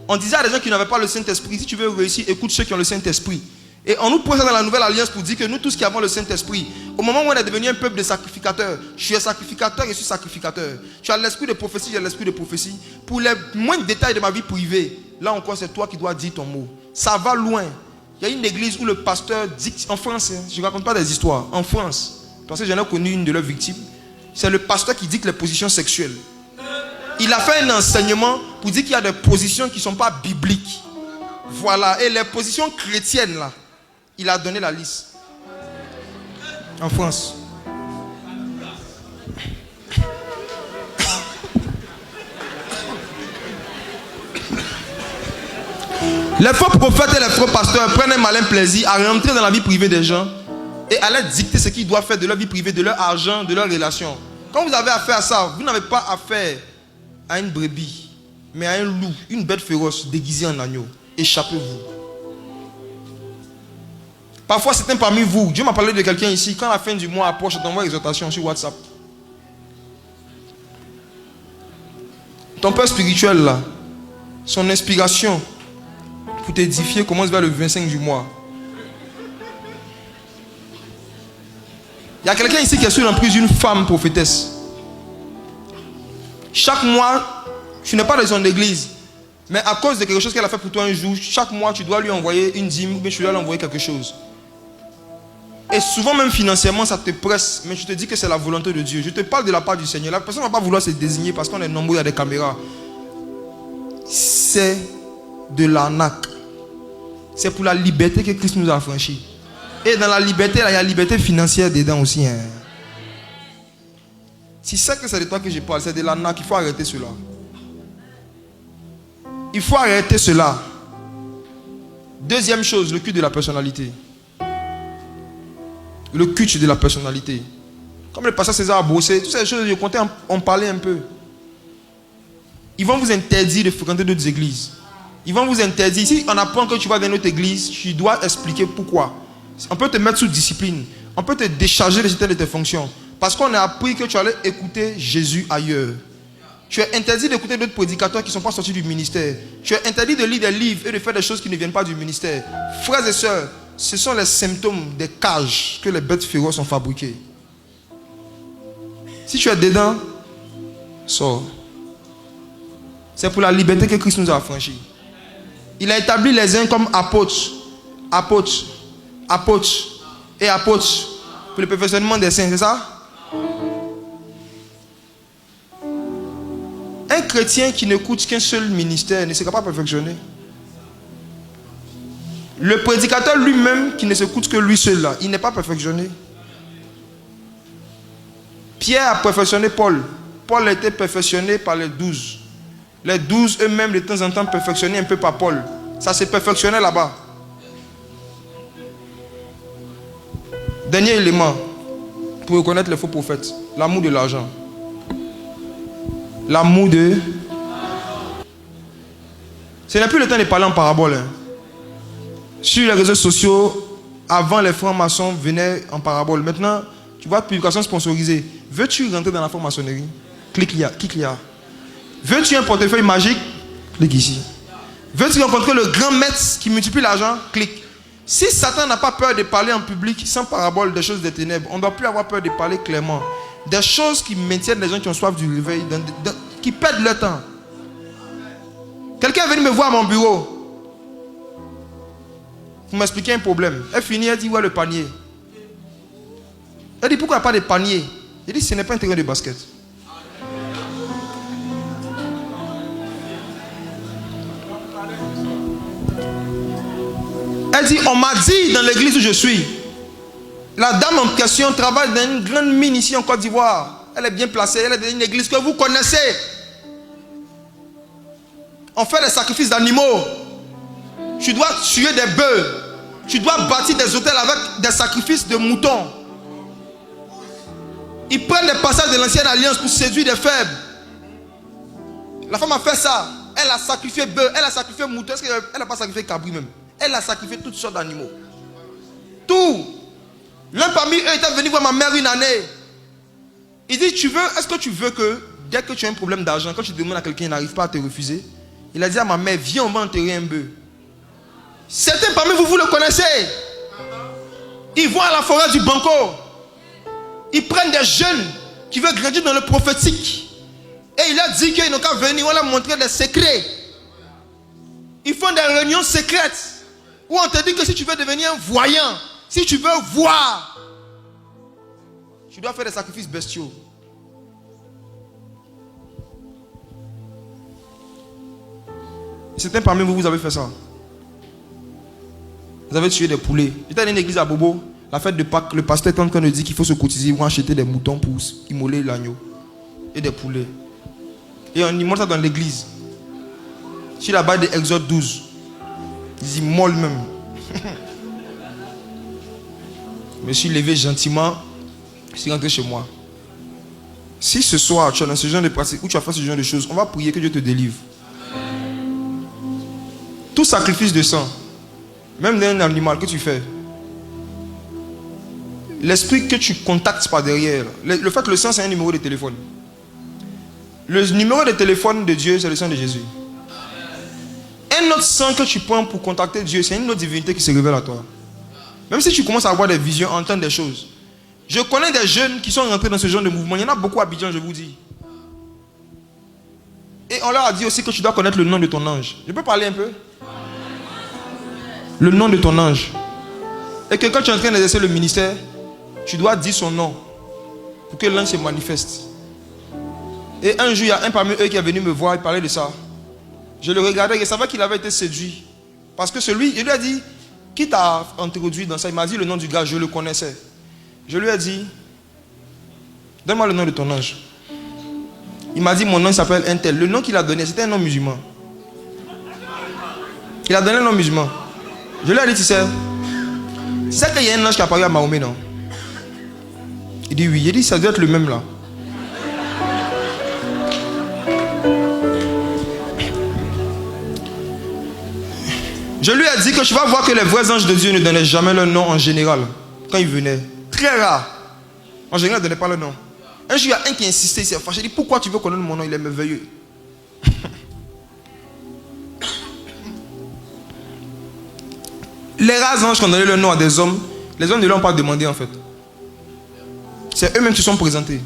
On disait à des gens qui n'avaient pas le Saint-Esprit, si tu veux réussir, écoute ceux qui ont le Saint-Esprit. Et on nous pose ça dans la nouvelle alliance pour dire que nous tous qui avons le Saint-Esprit, au moment où on est devenu un peuple de sacrificateurs, je suis sacrificateur et je suis sacrificateur. Tu as l'esprit de prophétie, j'ai l'esprit de prophétie. Pour les moindres détails de ma vie privée, là encore c'est toi qui dois dire ton mot. Ça va loin. Il y a une église où le pasteur dit, en France, je ne raconte pas des histoires, en France, parce que j'en ai connu une de leurs victimes, c'est le pasteur qui dicte les positions sexuelles. Il a fait un enseignement pour dire qu'il y a des positions qui ne sont pas bibliques. Voilà, et les positions chrétiennes là, il a donné la liste. En France. Les faux prophètes et les faux pasteurs prennent un malin plaisir à rentrer dans la vie privée des gens et à leur dicter ce qu'ils doivent faire de leur vie privée, de leur argent, de leurs relations. Quand vous avez affaire à ça, vous n'avez pas affaire à une brebis, mais à un loup, une bête féroce déguisée en agneau. Échappez-vous. Parfois, certains parmi vous, Dieu m'a parlé de quelqu'un ici, quand la fin du mois approche, je t'envoie une exhortation sur WhatsApp. Ton père spirituel là, son inspiration pour t'édifier commence vers le 25 du mois. Il y a quelqu'un ici qui est sous l'emprise d'une femme prophétesse. Chaque mois, tu n'es pas dans son église, mais à cause de quelque chose qu'elle a fait pour toi un jour, chaque mois tu dois lui envoyer une dîme ou bien tu dois lui envoyer quelque chose. Et souvent même financièrement ça te presse, mais je te dis que c'est la volonté de Dieu. Je te parle de la part du Seigneur. La personne ne va pas vouloir se désigner parce qu'on est nombreux, il y a des caméras. C'est de l'arnaque. C'est pour la liberté que Christ nous a affranchis. Et dans la liberté, là, il y a la liberté financière dedans aussi. Hein. Si c'est que c'est de toi que je parle, c'est de l'arnaque, il faut arrêter cela. Il faut arrêter cela. Deuxième chose, le culte de la personnalité. Le culte de la personnalité. Comme le pasteur César a bossé, toutes ces choses, je comptais en parler un peu. Ils vont vous interdire de fréquenter d'autres églises. Ils vont vous interdire. Si on apprend que tu vas dans une autre église, tu dois expliquer pourquoi. On peut te mettre sous discipline. On peut te décharger de certaines de tes fonctions. Parce qu'on a appris que tu allais écouter Jésus ailleurs. Tu es interdit d'écouter d'autres prédicateurs qui ne sont pas sortis du ministère. Tu es interdit de lire des livres et de faire des choses qui ne viennent pas du ministère. Frères et sœurs, ce sont les symptômes des cages que les bêtes féroces ont fabriquées. Si tu es dedans, sors. C'est pour la liberté que Christ nous a affranchis. Il a établi les uns comme apôtres, apôtres, apôtres et apôtres pour le perfectionnement des saints, c'est ça? Un chrétien qui n'écoute qu'un seul ministère ne sera pas perfectionné. Le prédicateur lui-même qui ne s'écoute que lui seul là, il n'est pas perfectionné. Pierre a perfectionné Paul. Paul a été perfectionné par les 12. Les 12 eux-mêmes de temps en temps perfectionnés un peu par Paul. Ça s'est perfectionné là-bas. Dernier élément pour reconnaître les faux prophètes, l'amour de l'argent. L'amour de... Ce n'est plus le temps de parler en parabole. Hein. Sur les réseaux sociaux, avant les francs-maçons venaient en parabole. Maintenant, tu vois, publication sponsorisée. Veux-tu rentrer dans la franc-maçonnerie? Clique là. Veux-tu un portefeuille magique? Clique ici. Veux-tu rencontrer le grand maître qui multiplie l'argent? Clique. Si Satan n'a pas peur de parler en public sans parabole des choses des ténèbres, on ne doit plus avoir peur de parler clairement. Des choses qui maintiennent les gens qui ont soif du réveil, qui perdent leur temps. Quelqu'un est venu me voir à mon bureau. Pour m'expliquer un problème. Elle finit, elle dit, où est le panier? Elle dit, pourquoi il n'y a pas de panier? Elle dit, ce n'est pas un terrain de basket. Elle dit, on m'a dit dans l'église où je suis, la dame en question travaille dans une grande mine ici en Côte d'Ivoire. Elle est bien placée, elle est dans une église que vous connaissez. On fait des sacrifices d'animaux. Tu dois tuer des bœufs. Tu dois bâtir des hôtels avec des sacrifices de moutons. Ils prennent des passages de l'ancienne alliance pour séduire des faibles. La femme a fait ça. Elle a sacrifié bœuf, elle a sacrifié mouton. Est-ce qu'elle n'a pas sacrifié cabri même? Elle a sacrifié toutes sortes d'animaux. Tout. L'un parmi eux était venu voir ma mère une année. Il dit, est-ce que tu veux que, dès que tu as un problème d'argent, quand tu demandes à quelqu'un, il n'arrive pas à te refuser? Il a dit à ma mère, viens, on va enterrer un bœuf. Certains parmi vous, vous le connaissez. Ils vont à la forêt du Banco. Ils prennent des jeunes qui veulent grandir dans le prophétique. Et il a dit qu'ils n'ont qu'à venir, on leur montrer des secrets. Ils font des réunions secrètes. Où on te dit que si tu veux devenir un voyant, si tu veux voir, tu dois faire des sacrifices bestiaux. Certains parmi vous, vous avez fait ça. Vous avez tué des poulets. J'étais dans une église à Bobo. La fête de Pâques, le pasteur est en train de dire qu'il faut se cotiser pour acheter des moutons pour immoler l'agneau. Et des poulets. Et on immole ça dans l'église. Sur la base de Exode 12. Ils immolent même. Je me suis levé gentiment. Je suis rentré chez moi. Si ce soir tu es dans ce genre de pratique, ou tu as fait ce genre de choses, on va prier que Dieu te délivre. Tout sacrifice de sang, même d'un animal que tu fais, l'esprit que tu contactes par derrière, le fait que le sang c'est un numéro de téléphone. Le numéro de téléphone de Dieu, c'est le sang de Jésus. Un autre sang que tu prends pour contacter Dieu, c'est une autre divinité qui se révèle à toi. Même si tu commences à avoir des visions, entendre des choses. Je connais des jeunes qui sont rentrés dans ce genre de mouvement. Il y en a beaucoup à Abidjan, je vous dis. Et on leur a dit aussi que tu dois connaître le nom de ton ange. Je peux parler un peu? Le nom de ton ange. Et que quand tu es en train d'exercer le ministère, tu dois dire son nom pour que l'ange se manifeste. Et un jour, il y a un parmi eux qui est venu me voir et parler de ça. Je le regardais et je savais qu'il avait été séduit. Parce que celui, je lui ai dit, qui t'a introduit dans ça? Il m'a dit le nom du gars, je le connaissais. Je lui ai dit, donne-moi le nom de ton ange. Il m'a dit, mon nom s'appelle Intel. Le nom qu'il a donné, c'était un nom musulman. Il a donné un nom musulman. Je lui ai dit, tu sais qu'il y a un ange qui a apparu à Mahomet, non? Il dit oui. Il dit, ça doit être le même là. Je lui ai dit que tu vas voir que les vrais anges de Dieu ne donnaient jamais leur nom en général. Quand ils venaient. Très rare. En général, ils ne donnaient pas leur nom. Un jour, il y a un qui insistait, il s'est fâché. Il dit, pourquoi tu veux connaître mon nom? Il est merveilleux. Les rares anges qui ont donné leur nom à des hommes, les hommes ne l'ont pas demandé en fait. C'est eux-mêmes qui sont présentés.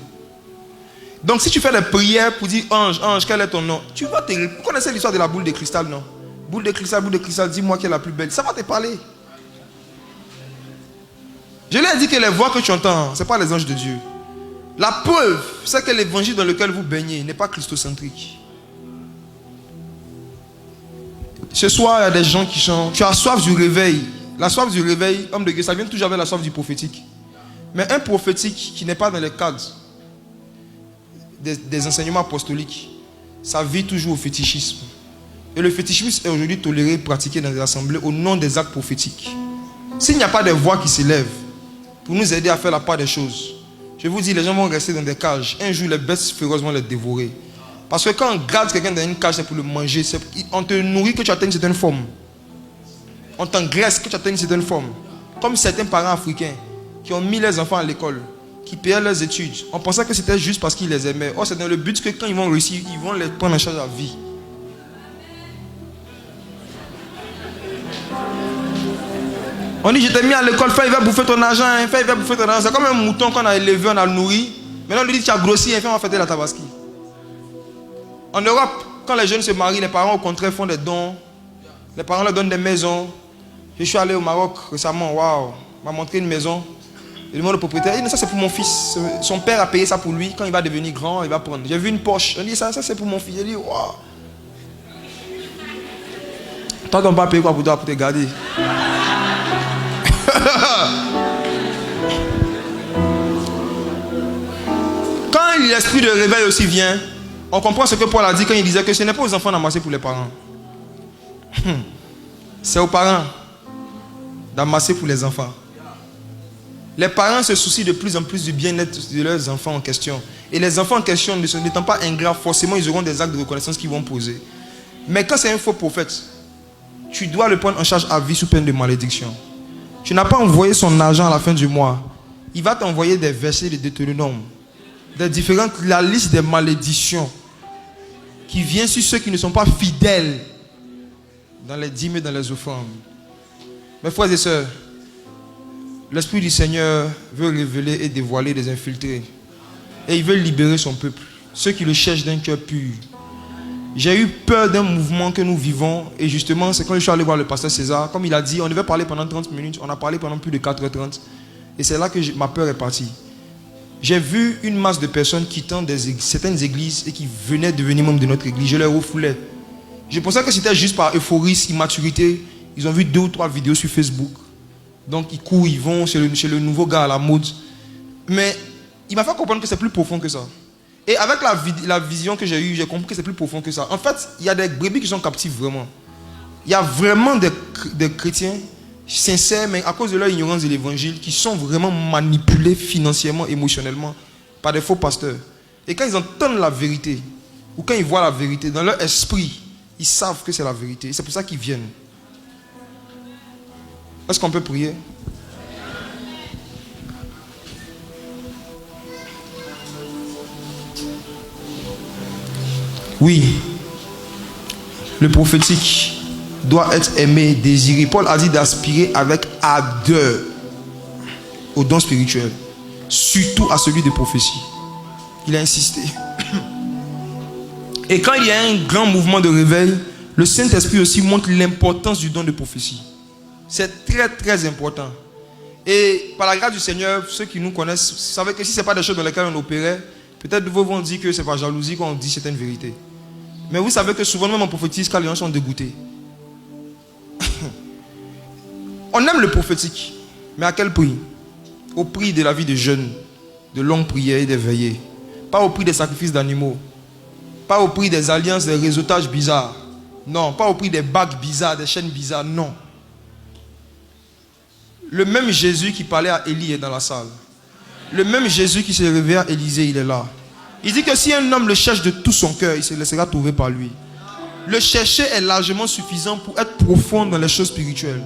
Donc si tu fais des prières pour dire ange, ange, quel est ton nom? Tu vas te... Vous connaissez l'histoire de la boule de cristal, non? Boule de cristal, dis-moi qui est la plus belle. Ça va te parler. Je lui ai dit que les voix que tu entends, ce n'est pas les anges de Dieu. La preuve, c'est que l'évangile dans lequel vous baignez n'est pas christocentrique. Ce soir, il y a des gens qui chantent. Tu as soif du réveil. La soif du réveil, homme de Dieu, ça vient toujours avec la soif du prophétique. Mais un prophétique qui n'est pas dans les cadres des enseignements apostoliques, ça vit toujours au fétichisme. Et le fétichisme est aujourd'hui toléré et pratiqué dans les assemblées au nom des actes prophétiques. S'il n'y a pas de voix qui s'élèvent pour nous aider à faire la part des choses, je vous dis, les gens vont rester dans des cages. Un jour, les bêtes férocement les dévorer. Parce que quand on garde quelqu'un dans une cage, c'est pour le manger. On te nourrit que tu atteignes une certaine forme. On t'engraisse que tu atteignes une certaine forme. Comme certains parents africains qui ont mis les enfants à l'école, qui payaient leurs études. On pensait que c'était juste parce qu'ils les aimaient. Or, c'est dans le but que quand ils vont réussir, ils vont les prendre en charge à vie. On dit, je t'ai mis à l'école, fais, il va bouffer ton argent, fais, il va bouffer ton argent. C'est comme un mouton qu'on a élevé, on a nourri. Maintenant, on lui dit, tu as grossi, fais, on va fêter la tabaski. En Europe, quand les jeunes se marient, les parents au contraire font des dons. Les parents leur donnent des maisons. Je suis allé au Maroc récemment, waouh, m'a montré une maison. Je demande au propriétaire, il dit, ça c'est pour mon fils. Son père a payé ça pour lui. Quand il va devenir grand, il va prendre. J'ai vu une Porsche. Il dit, ça c'est pour mon fils. Il dit, waouh. Toi, ton père paye quoi pour toi pour te garder? Quand l'esprit de réveil aussi vient, on comprend ce que Paul a dit quand il disait que ce n'est pas aux enfants d'amasser pour les parents. C'est aux parents d'amasser pour les enfants. Les parents se soucient de plus en plus du bien-être de leurs enfants en question. Et les enfants en question, n'étant pas ingrats, forcément ils auront des actes de reconnaissance qu'ils vont poser. Mais quand c'est un faux prophète, tu dois le prendre en charge à vie sous peine de malédiction. Tu n'as pas envoyé son argent à la fin du mois. Il va t'envoyer des versets de Deutéronome, la liste des malédictions qui vient sur ceux qui ne sont pas fidèles dans les dîmes et dans les offrandes. Mes frères et sœurs, l'Esprit du Seigneur veut révéler et dévoiler des infiltrés. Et il veut libérer son peuple, ceux qui le cherchent d'un cœur pur. J'ai eu peur d'un mouvement que nous vivons. Et justement, c'est quand je suis allé voir le pasteur César. Comme il a dit, on devait parler pendant 30 minutes. On a parlé pendant plus de 4h30. Et c'est là que ma peur est partie. J'ai vu une masse de personnes quittant certaines églises et qui venaient devenir membres de notre église. Je les refoulais. Je pensais que c'était juste par euphorie, immaturité. Ils ont vu 2 ou 3 vidéos sur Facebook. Donc ils courent, ils vont chez le nouveau gars à la mode. Mais il m'a fait comprendre que c'est plus profond que ça. Et avec la vision que j'ai eue, j'ai compris que c'est plus profond que ça. En fait, il y a des brebis qui sont captives vraiment. Il y a vraiment des chrétiens sincères, mais à cause de leur ignorance de l'évangile, qui sont vraiment manipulés financièrement, émotionnellement, par des faux pasteurs. Et quand ils entendent la vérité, ou quand ils voient la vérité, dans leur esprit, ils savent que c'est la vérité. Et c'est pour ça qu'ils viennent. Est-ce qu'on peut prier? Oui, le prophétique doit être aimé, désiré. Paul a dit d'aspirer avec ardeur au don spirituel, surtout à celui de prophétie. Il a insisté. Et quand il y a un grand mouvement de réveil, le Saint-Esprit aussi montre l'importance du don de prophétie. C'est très très important. Et par la grâce du Seigneur, ceux qui nous connaissent savent que si ce n'est pas des choses dans lesquelles on opérait, peut-être vous vont dire que c'est par jalousie qu'on dit certaines vérités. Mais vous savez que souvent même on prophétise quand les gens sont dégoûtés. On aime le prophétique, mais à quel prix? Au prix de la vie de jeûne, de longues prières et des veillées. Pas au prix des sacrifices d'animaux. Pas au prix des alliances, des réseautages bizarres. Non, pas au prix des bagues bizarres, des chaînes bizarres, non. Le même Jésus qui parlait à Élie est dans la salle. Le même Jésus qui s'est réveillé à Élysée, il est là. Il dit que si un homme le cherche de tout son cœur, il se laissera trouver par lui. Le chercher est largement suffisant pour être profond dans les choses spirituelles.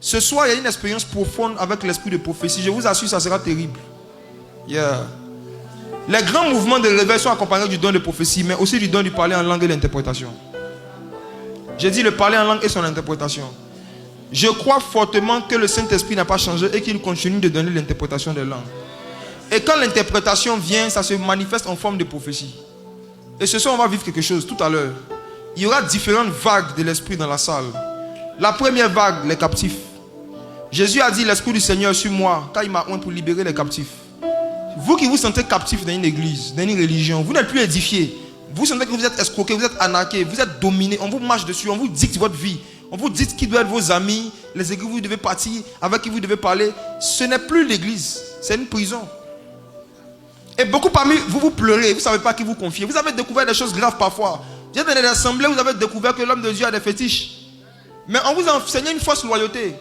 Ce soir, il y a une expérience profonde avec l'esprit de prophétie. Je vous assure, ça sera terrible. Yeah. Les grands mouvements de réveil sont accompagnés du don de prophétie, mais aussi du don du parler en langue et l'interprétation. J'ai dit le parler en langue et son interprétation. Je crois fortement que le Saint-Esprit n'a pas changé et qu'il continue de donner l'interprétation des langues. Et quand l'interprétation vient, ça se manifeste en forme de prophétie. Et ce soir, on va vivre quelque chose tout à l'heure. Il y aura différentes vagues de l'Esprit dans la salle. La première vague, les captifs. Jésus a dit l'Esprit du Seigneur sur moi, quand il m'a oint pour libérer les captifs. Vous qui vous sentez captif dans une église, dans une religion, vous n'êtes plus édifié. Vous sentez que vous êtes escroqué, vous êtes arnaqué, vous êtes dominé, on vous marche dessus, on vous dicte votre vie. On vous dit qui doivent être vos amis, les églises où vous devez partir, avec qui vous devez parler. Ce n'est plus l'église, c'est une prison. Et beaucoup parmi vous, vous pleurez, vous ne savez pas à qui vous confier. Vous avez découvert des choses graves parfois. Vous êtes dans les assemblées, vous avez découvert que l'homme de Dieu a des fétiches. Mais on vous a enseigné une fausse loyauté,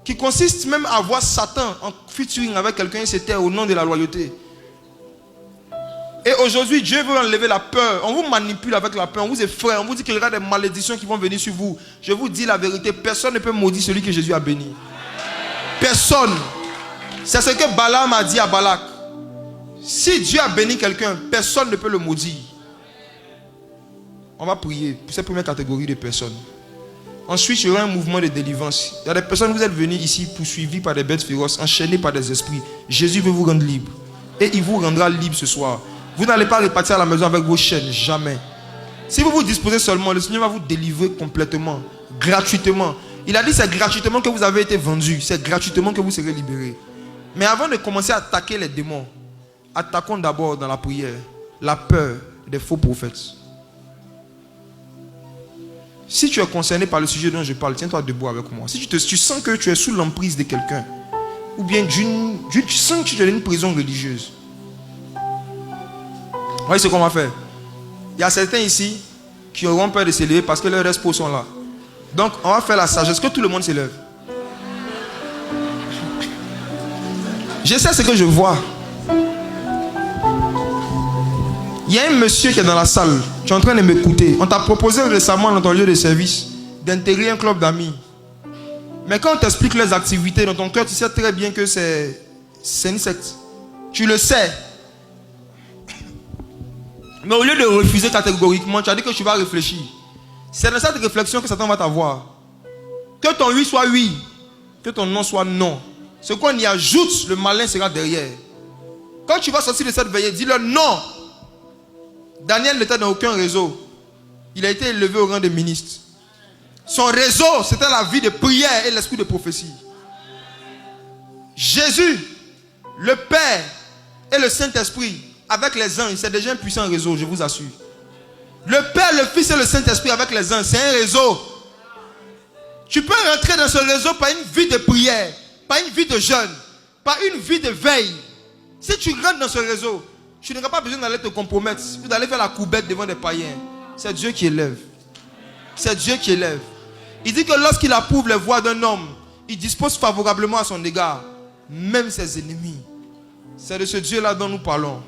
qui consiste même à voir Satan en featuring avec quelqu'un, c'était au nom de la loyauté. Et aujourd'hui, Dieu veut enlever la peur. On vous manipule avec la peur, on vous effraie, on vous dit qu'il y aura des malédictions qui vont venir sur vous. Je vous dis la vérité, personne ne peut maudire celui que Jésus a béni. Personne. C'est ce que Balaam a dit à Balak. Si Dieu a béni quelqu'un, personne ne peut le maudire. On va prier pour cette première catégorie de personnes. Ensuite, il y aura un mouvement de délivrance. Il y a des personnes, vous êtes venus ici poursuivis par des bêtes féroces, enchaînés par des esprits. Jésus veut vous rendre libre. Et il vous rendra libre ce soir. Vous n'allez pas repartir à la maison avec vos chaînes, jamais. Si vous vous disposez seulement, le Seigneur va vous délivrer complètement, gratuitement. Il a dit c'est gratuitement que vous avez été vendu, c'est gratuitement que vous serez libérés. Mais avant de commencer à attaquer les démons, attaquons d'abord dans la prière la peur des faux prophètes. Si tu es concerné par le sujet dont je parle, tiens-toi debout avec moi. Si tu sens que tu es sous l'emprise de quelqu'un, ou bien tu sens que tu es dans une prison religieuse, voyez ce qu'on va faire. Il y a certains ici qui auront peur de s'élever parce que leurs espoirs sont là. Donc on va faire la sagesse, que tout le monde s'élève. Je sais ce que je vois. Il y a un monsieur qui est dans la salle. Tu es en train de m'écouter. On t'a proposé récemment dans ton lieu de service d'intégrer un club d'amis. Mais quand on t'explique les activités dans ton cœur, tu sais très bien que c'est une secte. Tu le sais. Mais au lieu de refuser catégoriquement, tu as dit que tu vas réfléchir. C'est dans cette réflexion que Satan va t'avoir. Que ton oui soit oui, que ton non soit non. Ce qu'on y ajoute, le malin sera derrière. Quand tu vas sortir de cette veillée, dis-leur non. Daniel n'était dans aucun réseau. Il a été élevé au rang de ministre. Son réseau, c'était la vie de prière et l'esprit de prophétie. Jésus, le Père et le Saint-Esprit, avec les anges, c'est déjà un puissant réseau, je vous assure. Le Père, le Fils et le Saint-Esprit avec les anges, c'est un réseau. Tu peux rentrer dans ce réseau par une vie de prière, par une vie de jeûne, par une vie de veille. Si tu rentres dans ce réseau, tu n'auras pas besoin d'aller te compromettre, d'aller faire la courbette devant des païens. C'est Dieu qui élève. C'est Dieu qui élève. Il dit que lorsqu'il approuve les voies d'un homme, il dispose favorablement à son égard, même ses ennemis. C'est de ce Dieu-là dont nous parlons.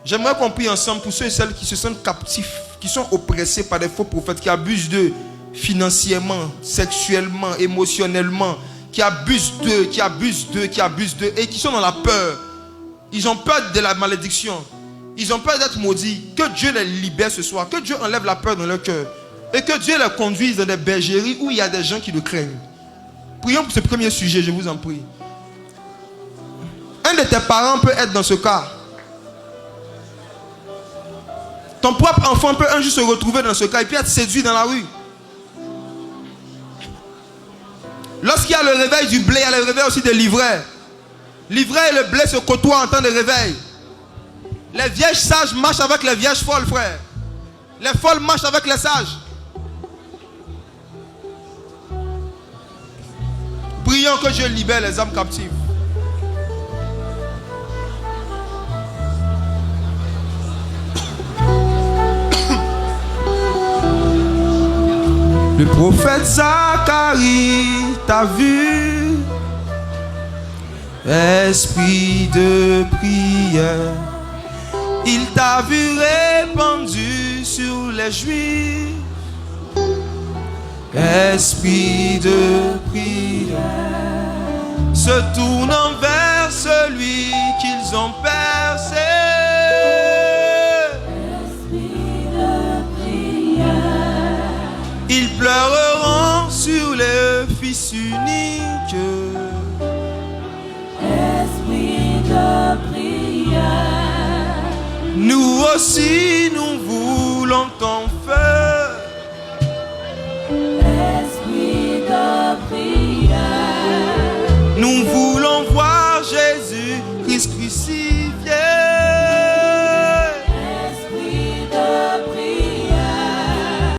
J'aimerais qu'on prie ensemble pour ceux et celles qui se sentent captifs, qui sont oppressés par des faux prophètes, qui abusent d'eux financièrement, sexuellement, émotionnellement, qui abusent d'eux, et qui sont dans la peur. Ils ont peur de la malédiction. Ils ont peur d'être maudits. Que Dieu les libère ce soir. Que Dieu enlève la peur dans leur cœur. Et que Dieu les conduise dans des bergeries où il y a des gens qui le craignent. Prions pour ce premier sujet, je vous en prie. Un de tes parents peut être dans ce cas. Ton propre enfant peut un jour se retrouver dans ce cas et puis être séduit dans la rue. Lorsqu'il y a le réveil du blé, il y a le réveil aussi des livreurs. L'ivraie et le blé se côtoient en temps de réveil. Les vierges sages marchent avec les vierges folles, frère. Les folles marchent avec les sages. Prions que Dieu libère les âmes captives. Le prophète Zacharie t'a vu, esprit de prière. Il t'a vu répandu sur les Juifs, esprit de prière, se tournant vers celui qu'ils ont percé. Esprit de prière, ils pleureront sur le Fils unique. Esprit de prière, nous aussi nous voulons ton feu.